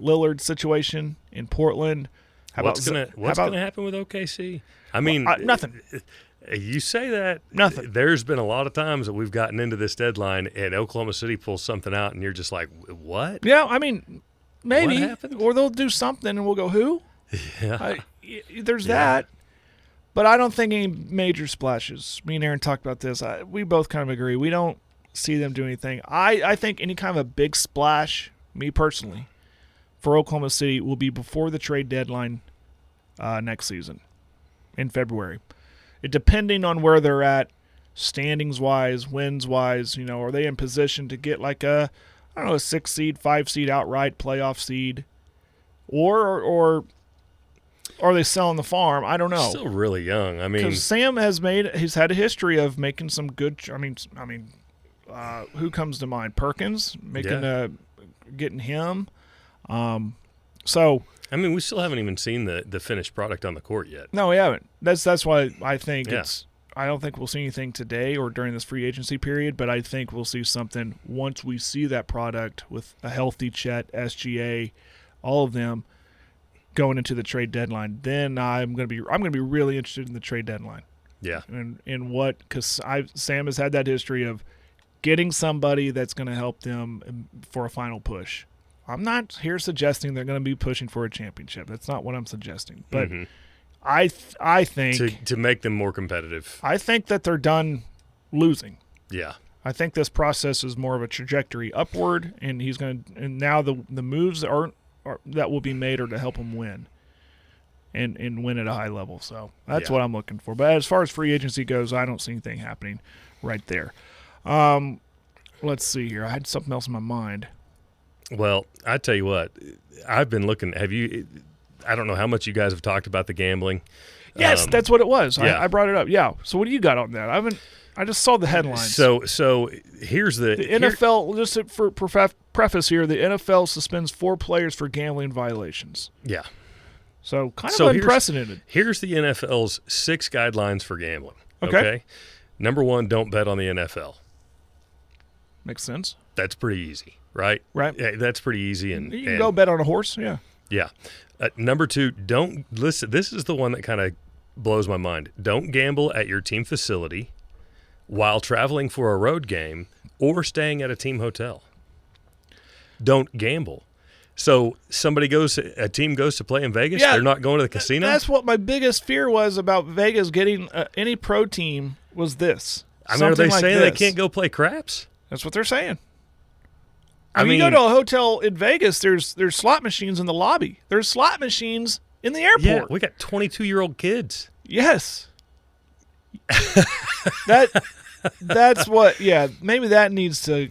Lillard situation in Portland? What's going to happen with OKC? I mean, nothing. You say that. Nothing. There's been a lot of times that we've gotten into this deadline and Oklahoma City pulls something out, and you're just like, what? Yeah, I mean, maybe. What happened? Or they'll do something, and we'll go, who? Yeah. There's that. But I don't think any major splashes. Me and Aaron talked about this. We both kind of agree. We don't see them do anything. I think any kind of a big splash, me personally, for Oklahoma City will be before the trade deadline next season in February. Depending on where they're at, standings-wise, wins-wise, you know, are they in position to get like a 6 seed, 5 seed outright playoff seed, or are they selling the farm? I don't know. Still really young. I mean, because Sam he's had a history of making some good. I mean, who comes to mind? Perkins getting him. So I mean, we still haven't even seen the finished product on the court yet. No, we haven't. That's why I think I don't think we'll see anything today or during this free agency period, but I think we'll see something once we see that product with a healthy Chet, SGA, all of them going into the trade deadline. Then I'm going to be really interested in the trade deadline. Yeah. And in what, because Sam has had that history of getting somebody that's going to help them for a final push. I'm not here suggesting they're going to be pushing for a championship. That's not what I'm suggesting. But I think to make them more competitive. I think that they're done losing. Yeah. I think this process is more of a trajectory upward, and he's going to. And now the moves that will be made are to help him win, and win at a high level. So that's what I'm looking for. But as far as free agency goes, I don't see anything happening right there. Let's see here. I had something else in my mind. Well, I tell you what, I've been looking. I don't know how much you guys have talked about the gambling. Yes, that's what it was. Yeah. I brought it up. Yeah. So what do you got on that? I just saw the headlines. So here's the NFL. Just for preface here, the NFL suspends 4 players for gambling violations. Yeah. So kind of unprecedented. Here's the NFL's 6 guidelines for gambling. Okay. Number 1, don't bet on the NFL. Makes sense. That's pretty easy, right? Right. Yeah, that's pretty easy. And you can go bet on a horse. Yeah. Yeah. Number 2, don't listen. This is the one that kind of blows my mind. Don't gamble at your team facility while traveling for a road game or staying at a team hotel. Don't gamble. So a team goes to play in Vegas, they're not going to the casino? That's what my biggest fear was about Vegas getting any pro team was this. I mean, are they saying they can't go play craps? That's what they're saying. I mean, you go to a hotel in Vegas, there's slot machines in the lobby. There's slot machines in the airport. Yeah, we got 22-year-old kids. Yes. That's what. Yeah, maybe that needs to.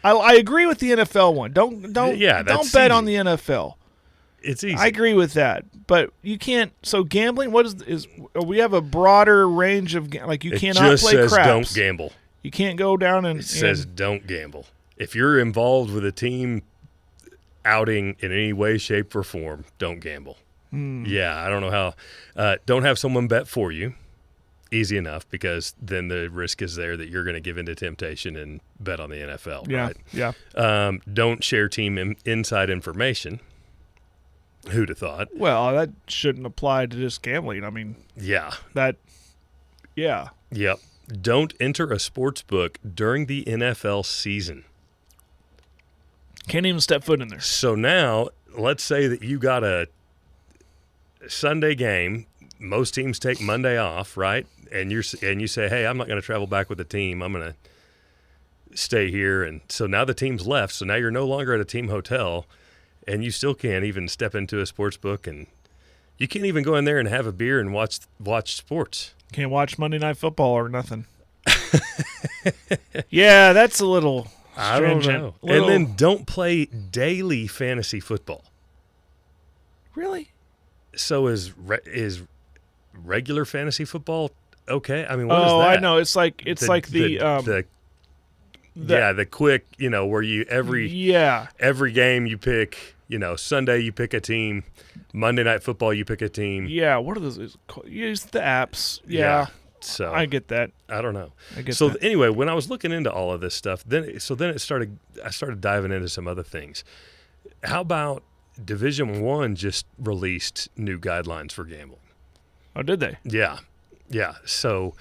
I agree with the NFL one. Don't bet on the NFL. It's easy. I agree with that, but you can't. So gambling, what is we have a broader range of like you cannot just play says craps. Don't gamble. You can't go down and. It says don't gamble. If you're involved with a team outing in any way, shape, or form, don't gamble. Yeah, I don't know how. Don't have someone bet for you. Easy enough, because then the risk is there that you're going to give into temptation and bet on the NFL. Yeah, right? yeah. Don't share team inside information. Who'd have thought? Well, that shouldn't apply to just gambling. I mean, Yeah. Yeah. Yep. Don't enter a sports book during the NFL season. Can't even step foot in there. So now, let's say that you got a Sunday game. Most teams take Monday off, right? And you say, hey, I'm not going to travel back with the team. I'm going to stay here. And so now the team's left. So now you're no longer at a team hotel, and you still can't even step into a sports book, and you can't even go in there and have a beer and watch sports. Can't watch Monday Night Football or nothing. Yeah, that's a little stringent. I don't know. And then don't play daily fantasy football. Really? So is regular fantasy football okay? I mean, what is that? I know. It's like the quick, where you every game you pick, Sunday you pick a team, Monday Night Football you pick a team. Yeah, what are those? Use the apps. Yeah. So I get that. I don't know. I get so that. Anyway, when I was looking into all of this stuff, I started diving into some other things. How about Division I just released new guidelines for gambling? Oh, did they? Yeah. So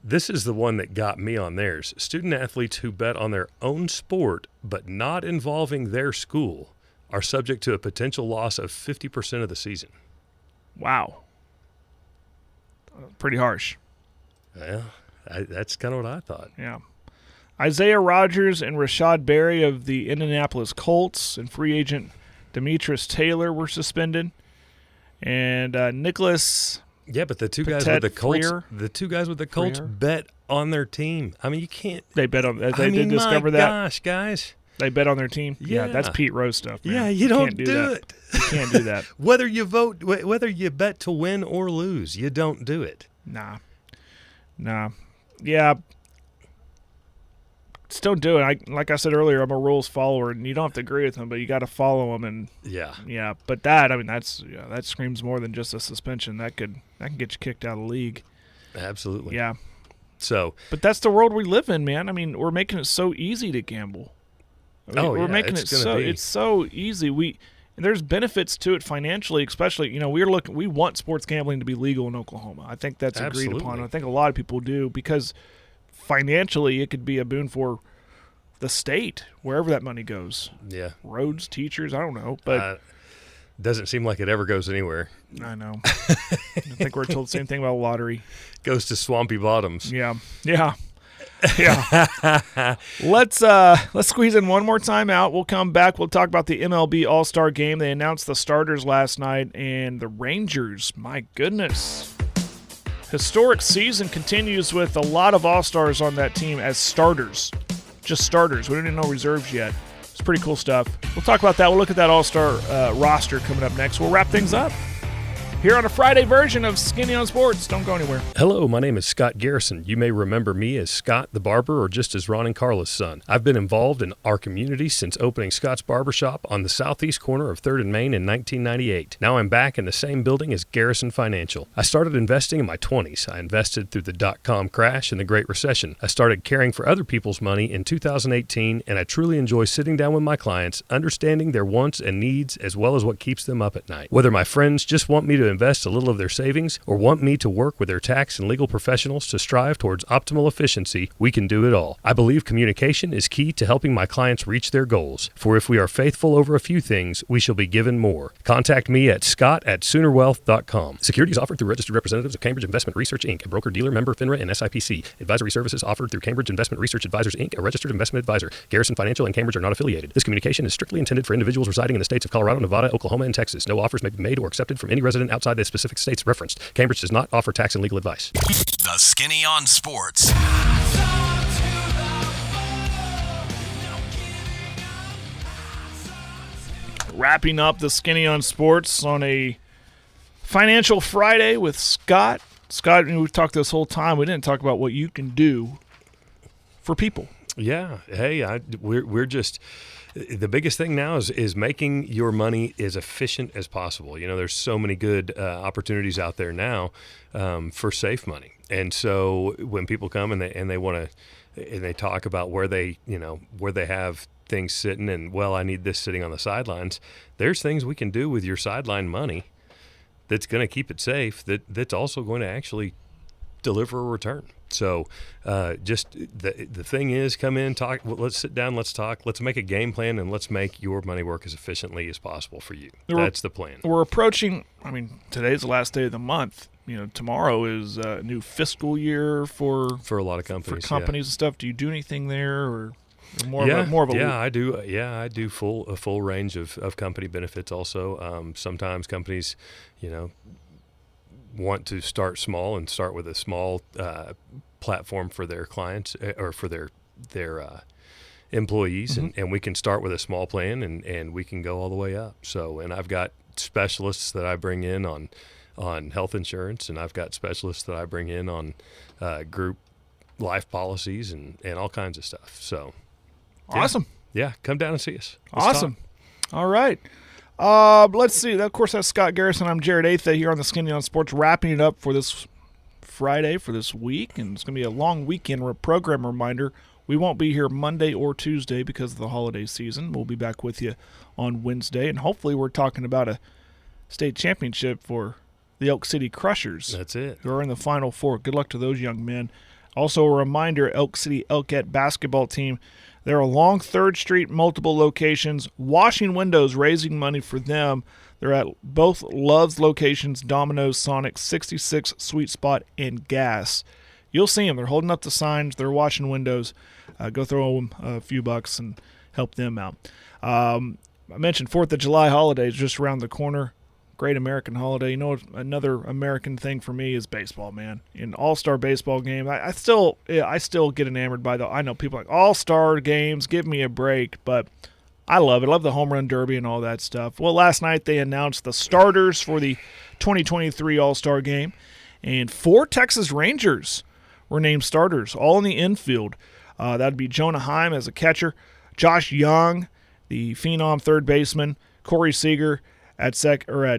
this is the one that got me on theirs. Student athletes who bet on their own sport but not involving their school are subject to a potential loss of 50% of the season. Wow. Pretty harsh. Well, that's kind of what I thought. Yeah. Isaiah Rodgers and Rashad Berry of the Indianapolis Colts and free agent Demetrius Taylor were suspended. And Nicholas... Yeah, but the two guys with the Colts, Freer. bet on their team. I mean, you can't. They bet on. They did discover that. Gosh, guys. They bet on their team. Yeah. that's Pete Rose stuff. Man. Yeah, you don't can't do it. You can't do that. Whether you bet to win or lose, you don't do it. Nah. Yeah. Just don't do it. Like I said earlier, I'm a rules follower, and you don't have to agree with them, but you got to follow them. And yeah. But that screams more than just a suspension. That can get you kicked out of the league. Absolutely. Yeah. So, but that's the world we live in, man. I mean, we're making it so easy to gamble. We're making it so it's so easy. There's benefits to it financially, especially, we want sports gambling to be legal in Oklahoma. I think that's agreed upon. I think a lot of people do, because financially it could be a boon for the state, wherever that money goes. Yeah. Roads, teachers, I don't know, but doesn't seem like it ever goes anywhere. I know. I think we're told the same thing about lottery. Goes to swampy bottoms. Yeah. Let's squeeze in one more time out. We'll come back. We'll talk about the MLB All-Star Game. They announced the starters last night, and the Rangers, my goodness. Historic season continues with a lot of All-Stars on that team as starters. Just starters. We don't even know reserves yet. It's pretty cool stuff. We'll talk about that. We'll look at that All-Star roster coming up next. We'll wrap things up here on a Friday version of Skinny on Sports. Don't go anywhere. Hello, my name is Scott Garrison. You may remember me as Scott the Barber, or just as Ron and Carla's son. I've been involved in our community since opening Scott's Barbershop on the southeast corner of 3rd and Main in 1998. Now I'm back in the same building as Garrison Financial. I started investing in my 20s. I invested through the dot-com crash and the Great Recession. I started caring for other people's money in 2018, and I truly enjoy sitting down with my clients, understanding their wants and needs, as well as what keeps them up at night. Whether my friends just want me to invest a little of their savings or want me to work with their tax and legal professionals to strive towards optimal efficiency, we can do it all. I believe communication is key to helping my clients reach their goals. For if we are faithful over a few things, we shall be given more. Contact me at scott@soonerwealth.com. Securities offered through registered representatives of Cambridge Investment Research, Inc., a broker-dealer member FINRA and SIPC. Advisory services offered through Cambridge Investment Research Advisors, Inc., a registered investment advisor. Garrison Financial and Cambridge are not affiliated. This communication is strictly intended for individuals residing in the states of Colorado, Nevada, Oklahoma, and Texas. No offers may be made or accepted from any resident outside the specific states referenced. Cambridge does not offer tax and legal advice. The Skinny on Sports. Wrapping up the Skinny on Sports on a Financial Friday with Scott. Scott, we've talked this whole time. We didn't talk about what you can do for people. Yeah. Hey, we're just the biggest thing now is making your money as efficient as possible. There's so many good opportunities out there now for safe money, and so when people come and they want to and they talk about where they have things sitting and I need this sitting on the sidelines. There's things we can do with your sideline money that's going to keep it safe. That's also going to actually deliver a return. So just the thing is, come in, talk. Let's sit down. Let's talk. Let's make a game plan, and let's make your money work as efficiently as possible for you. That's the plan. We're approaching. I mean, today's the last day of the month. Tomorrow is a new fiscal year for a lot of companies. For companies and stuff. Do you do anything there, or more of a Yeah, I do. I do a full range of company benefits. Also, sometimes companies, want to start small and start with a small platform for their clients or for their employees, and we can start with a small plan and we can go all the way up. So, and I've got specialists that I bring in on health insurance, and I've got specialists that I bring in on group life policies and all kinds of stuff. So, awesome. Yeah, come down and see us. Awesome. All right. Let's see. Of course, that's Scott Garrison. I'm Jared Atha here on the Skinny on Sports, wrapping it up for this Friday, for this week. And it's going to be a long weekend program reminder. We won't be here Monday or Tuesday because of the holiday season. We'll be back with you on Wednesday. And hopefully we're talking about a state championship for the Elk City Crushers. That's it. Who are in the Final Four. Good luck to those young men. Also a reminder, Elk City Elkette basketball team, they're along 3rd Street, multiple locations. Washing windows, raising money for them. They're at both Love's locations, Domino's, Sonic, 66, Sweet Spot, and Gas. You'll see them. They're holding up the signs. They're washing windows. Go throw them a few bucks and help them out. I mentioned 4th of July holidays just around the corner. Great American holiday. Another American thing for me is baseball, man. An all-star baseball game. I still get enamored by I know people like all-star games, give me a break, but I love it. I love the home run derby and all that stuff. Well, last night they announced the starters for the 2023 All-Star game, and 4 Texas Rangers were named starters, all in the infield. That'd be Jonah Heim as a catcher, Josh Young, the phenom third baseman, Corey Seager at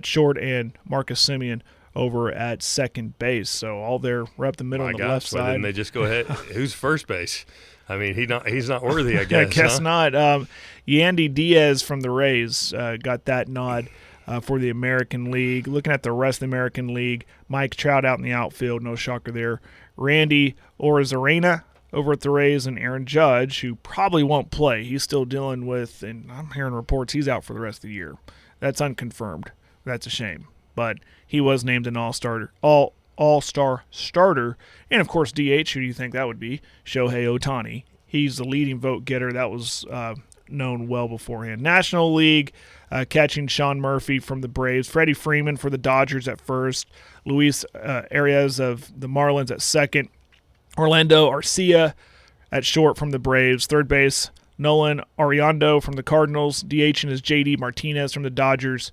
short, and Marcus Simeon over at second base. So all there, we're up the middle on the left side. Didn't they just go ahead? Who's first base? I mean, he's not worthy, I guess. I guess not. Yandy Diaz from the Rays got that nod for the American League. Looking at the rest of the American League, Mike Trout out in the outfield, no shocker there. Randy Orozarena over at the Rays, and Aaron Judge, who probably won't play. He's still dealing with, and I'm hearing reports he's out for the rest of the year. That's unconfirmed. That's a shame. But he was named an all-star starter. And, of course, DH, who do you think that would be? Shohei Ohtani. He's the leading vote getter. That was known well beforehand. National League, catching Sean Murphy from the Braves. Freddie Freeman for the Dodgers at first. Luis Arias of the Marlins at second. Orlando Arcia at short from the Braves. Third base, Nolan Ariando from the Cardinals. DHing is J.D. Martinez from the Dodgers.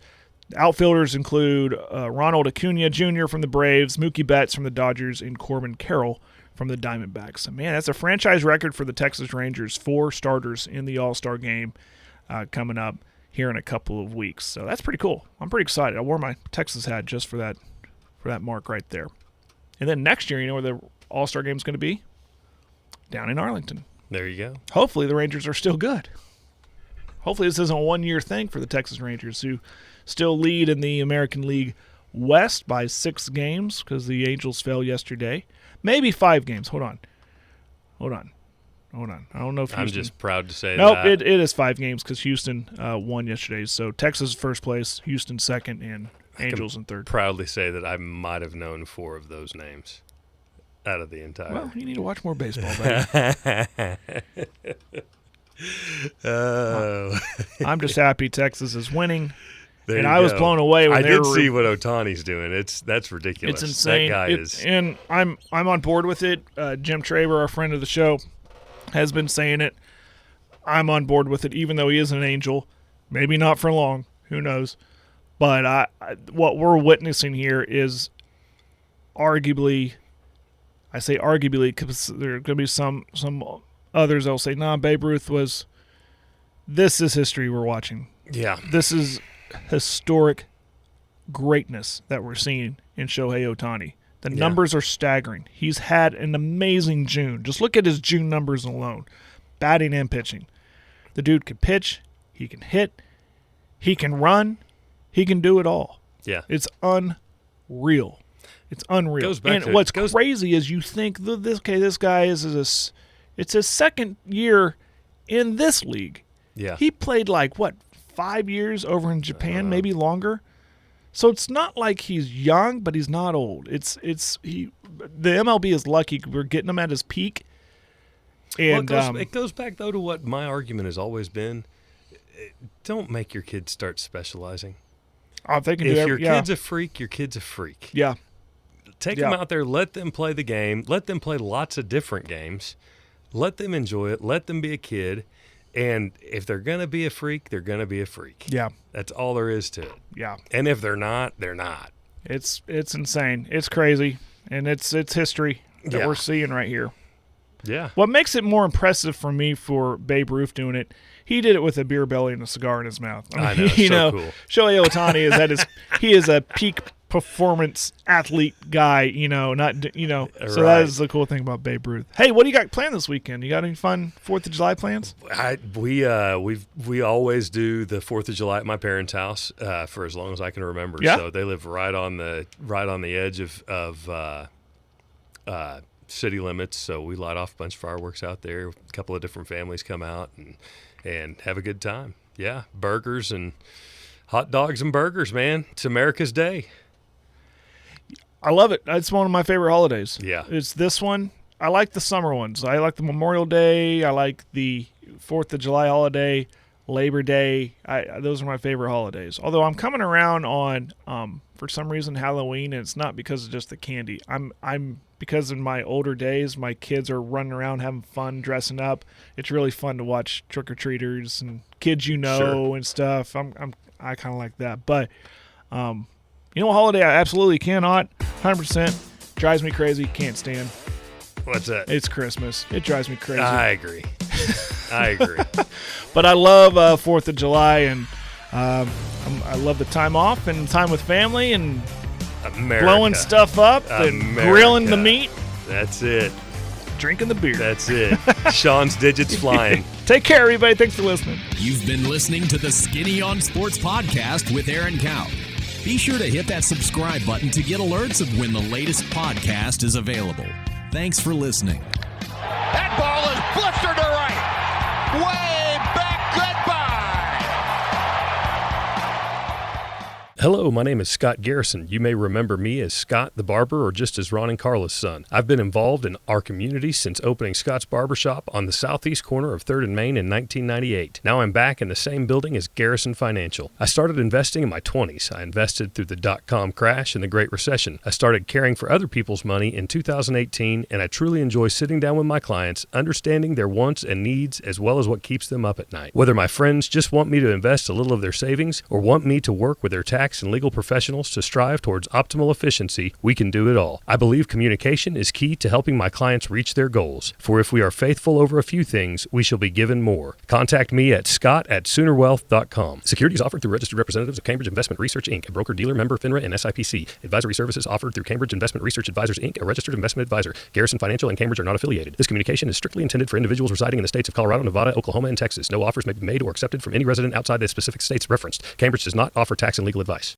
Outfielders include Ronald Acuna Jr. from the Braves, Mookie Betts from the Dodgers, and Corbin Carroll from the Diamondbacks. So, man, that's a franchise record for the Texas Rangers. 4 starters in the All-Star game coming up here in a couple of weeks. So that's pretty cool. I'm pretty excited. I wore my Texas hat just for that mark right there. And then next year, you know where the All-Star game is going to be? Down in Arlington. There you go. Hopefully the Rangers are still good. Hopefully this isn't a one-year thing for the Texas Rangers, who still lead in the American League West by 6 games because the Angels fell yesterday. Maybe 5 games. Hold on. I don't know if Houston... I'm just proud to say nope, that. It is 5 games because Houston won yesterday. So Texas first place, Houston second, and Angels in third. Proudly say that I might have known 4 of those names out of the entire... Well, you need to watch more baseball, buddy. I'm just happy Texas is winning. There and you I was go. blown away when I they did were... see what Ohtani's doing. That's ridiculous. It's insane. That guy is... And I'm on board with it. Jim Traver, our friend of the show, has been saying it. I'm on board with it, even though he is an Angel. Maybe not for long. Who knows? But what we're witnessing here is arguably, I say arguably because there are going to be some others that will say, nah, Babe Ruth was – this is history we're watching. Yeah. This is historic greatness that we're seeing in Shohei Ohtani. The numbers are staggering. He's had an amazing June. Just look at his June numbers alone, batting and pitching. The dude can pitch. He can hit. He can run. He can do it all. Yeah. It's unreal. It's unreal. What's crazy is you think, this guy it's his second year in this league. Yeah. He played 5 years over in Japan, maybe longer. So it's not like he's young, but he's not old. The MLB is lucky we're getting him at his peak. And it goes back though to what my argument has always been: don't make your kids start specializing. If your kid's a freak, your kid's a freak. Yeah. Take them out there, let them play the game, let them play lots of different games, let them enjoy it, let them be a kid. And if they're going to be a freak, they're going to be a freak. Yeah. That's all there is to it. Yeah. And if they're not, they're not. It's insane. It's crazy. And it's history that we're seeing right here. Yeah. What makes it more impressive for me for Babe Ruth doing it, he did it with a beer belly and a cigar in his mouth. I know, cool. Shohei Ohtani he is a peak performance athlete guy, so that is the cool thing about Babe Ruth. Hey, what do you got planned this weekend? You got any fun 4th of July plans? We always do the 4th of July at my parents' house for as long as I can remember. Yeah? So they live right on the edge of city limits. So we light off a bunch of fireworks out there. A couple of different families come out and have a good time. Yeah, burgers and hot dogs and burgers, man. It's America's Day. I love it. It's one of my favorite holidays. Yeah. It's this one. I like the summer ones. I like the Memorial Day. I like the 4th of July holiday, Labor Day. Those are my favorite holidays. Although I'm coming around on, for some reason, Halloween, and it's not because of just the candy. I'm because in my older days, my kids are running around having fun, dressing up. It's really fun to watch trick-or-treaters and kids and stuff. I kind of like that. But you know what holiday I absolutely cannot, 100%, drives me crazy, can't stand? What's that? It's Christmas. It drives me crazy. I agree. But I love 4th of July, and I love the time off and time with family and blowing stuff up and grilling the meat. That's it. Drinking the beer. That's it. Sean's digits flying. Take care, everybody. Thanks for listening. You've been listening to the Skinny on Sports podcast with Aaron Cow. Be sure to hit that subscribe button to get alerts of when the latest podcast is available. Thanks for listening. That ball is blistered to right. Way back. Goodbye. Hello, my name is Scott Garrison. You may remember me as Scott the Barber or just as Ron and Carla's son. I've been involved in our community since opening Scott's Barbershop on the southeast corner of 3rd and Main in 1998. Now I'm back in the same building as Garrison Financial. I started investing in my 20s. I invested through the dot-com crash and the Great Recession. I started caring for other people's money in 2018, and I truly enjoy sitting down with my clients, understanding their wants and needs as well as what keeps them up at night. Whether my friends just want me to invest a little of their savings or want me to work with their tax and legal professionals to strive towards optimal efficiency, we can do it all. I believe communication is key to helping my clients reach their goals. For if we are faithful over a few things, we shall be given more. Contact me at scott@soonerwealth.com. Securities offered through registered representatives of Cambridge Investment Research, Inc., a broker-dealer member FINRA and SIPC. Advisory services offered through Cambridge Investment Research Advisors, Inc., a registered investment advisor. Garrison Financial and Cambridge are not affiliated. This communication is strictly intended for individuals residing in the states of Colorado, Nevada, Oklahoma, and Texas. No offers may be made or accepted from any resident outside the specific states referenced. Cambridge does not offer tax and legal advice.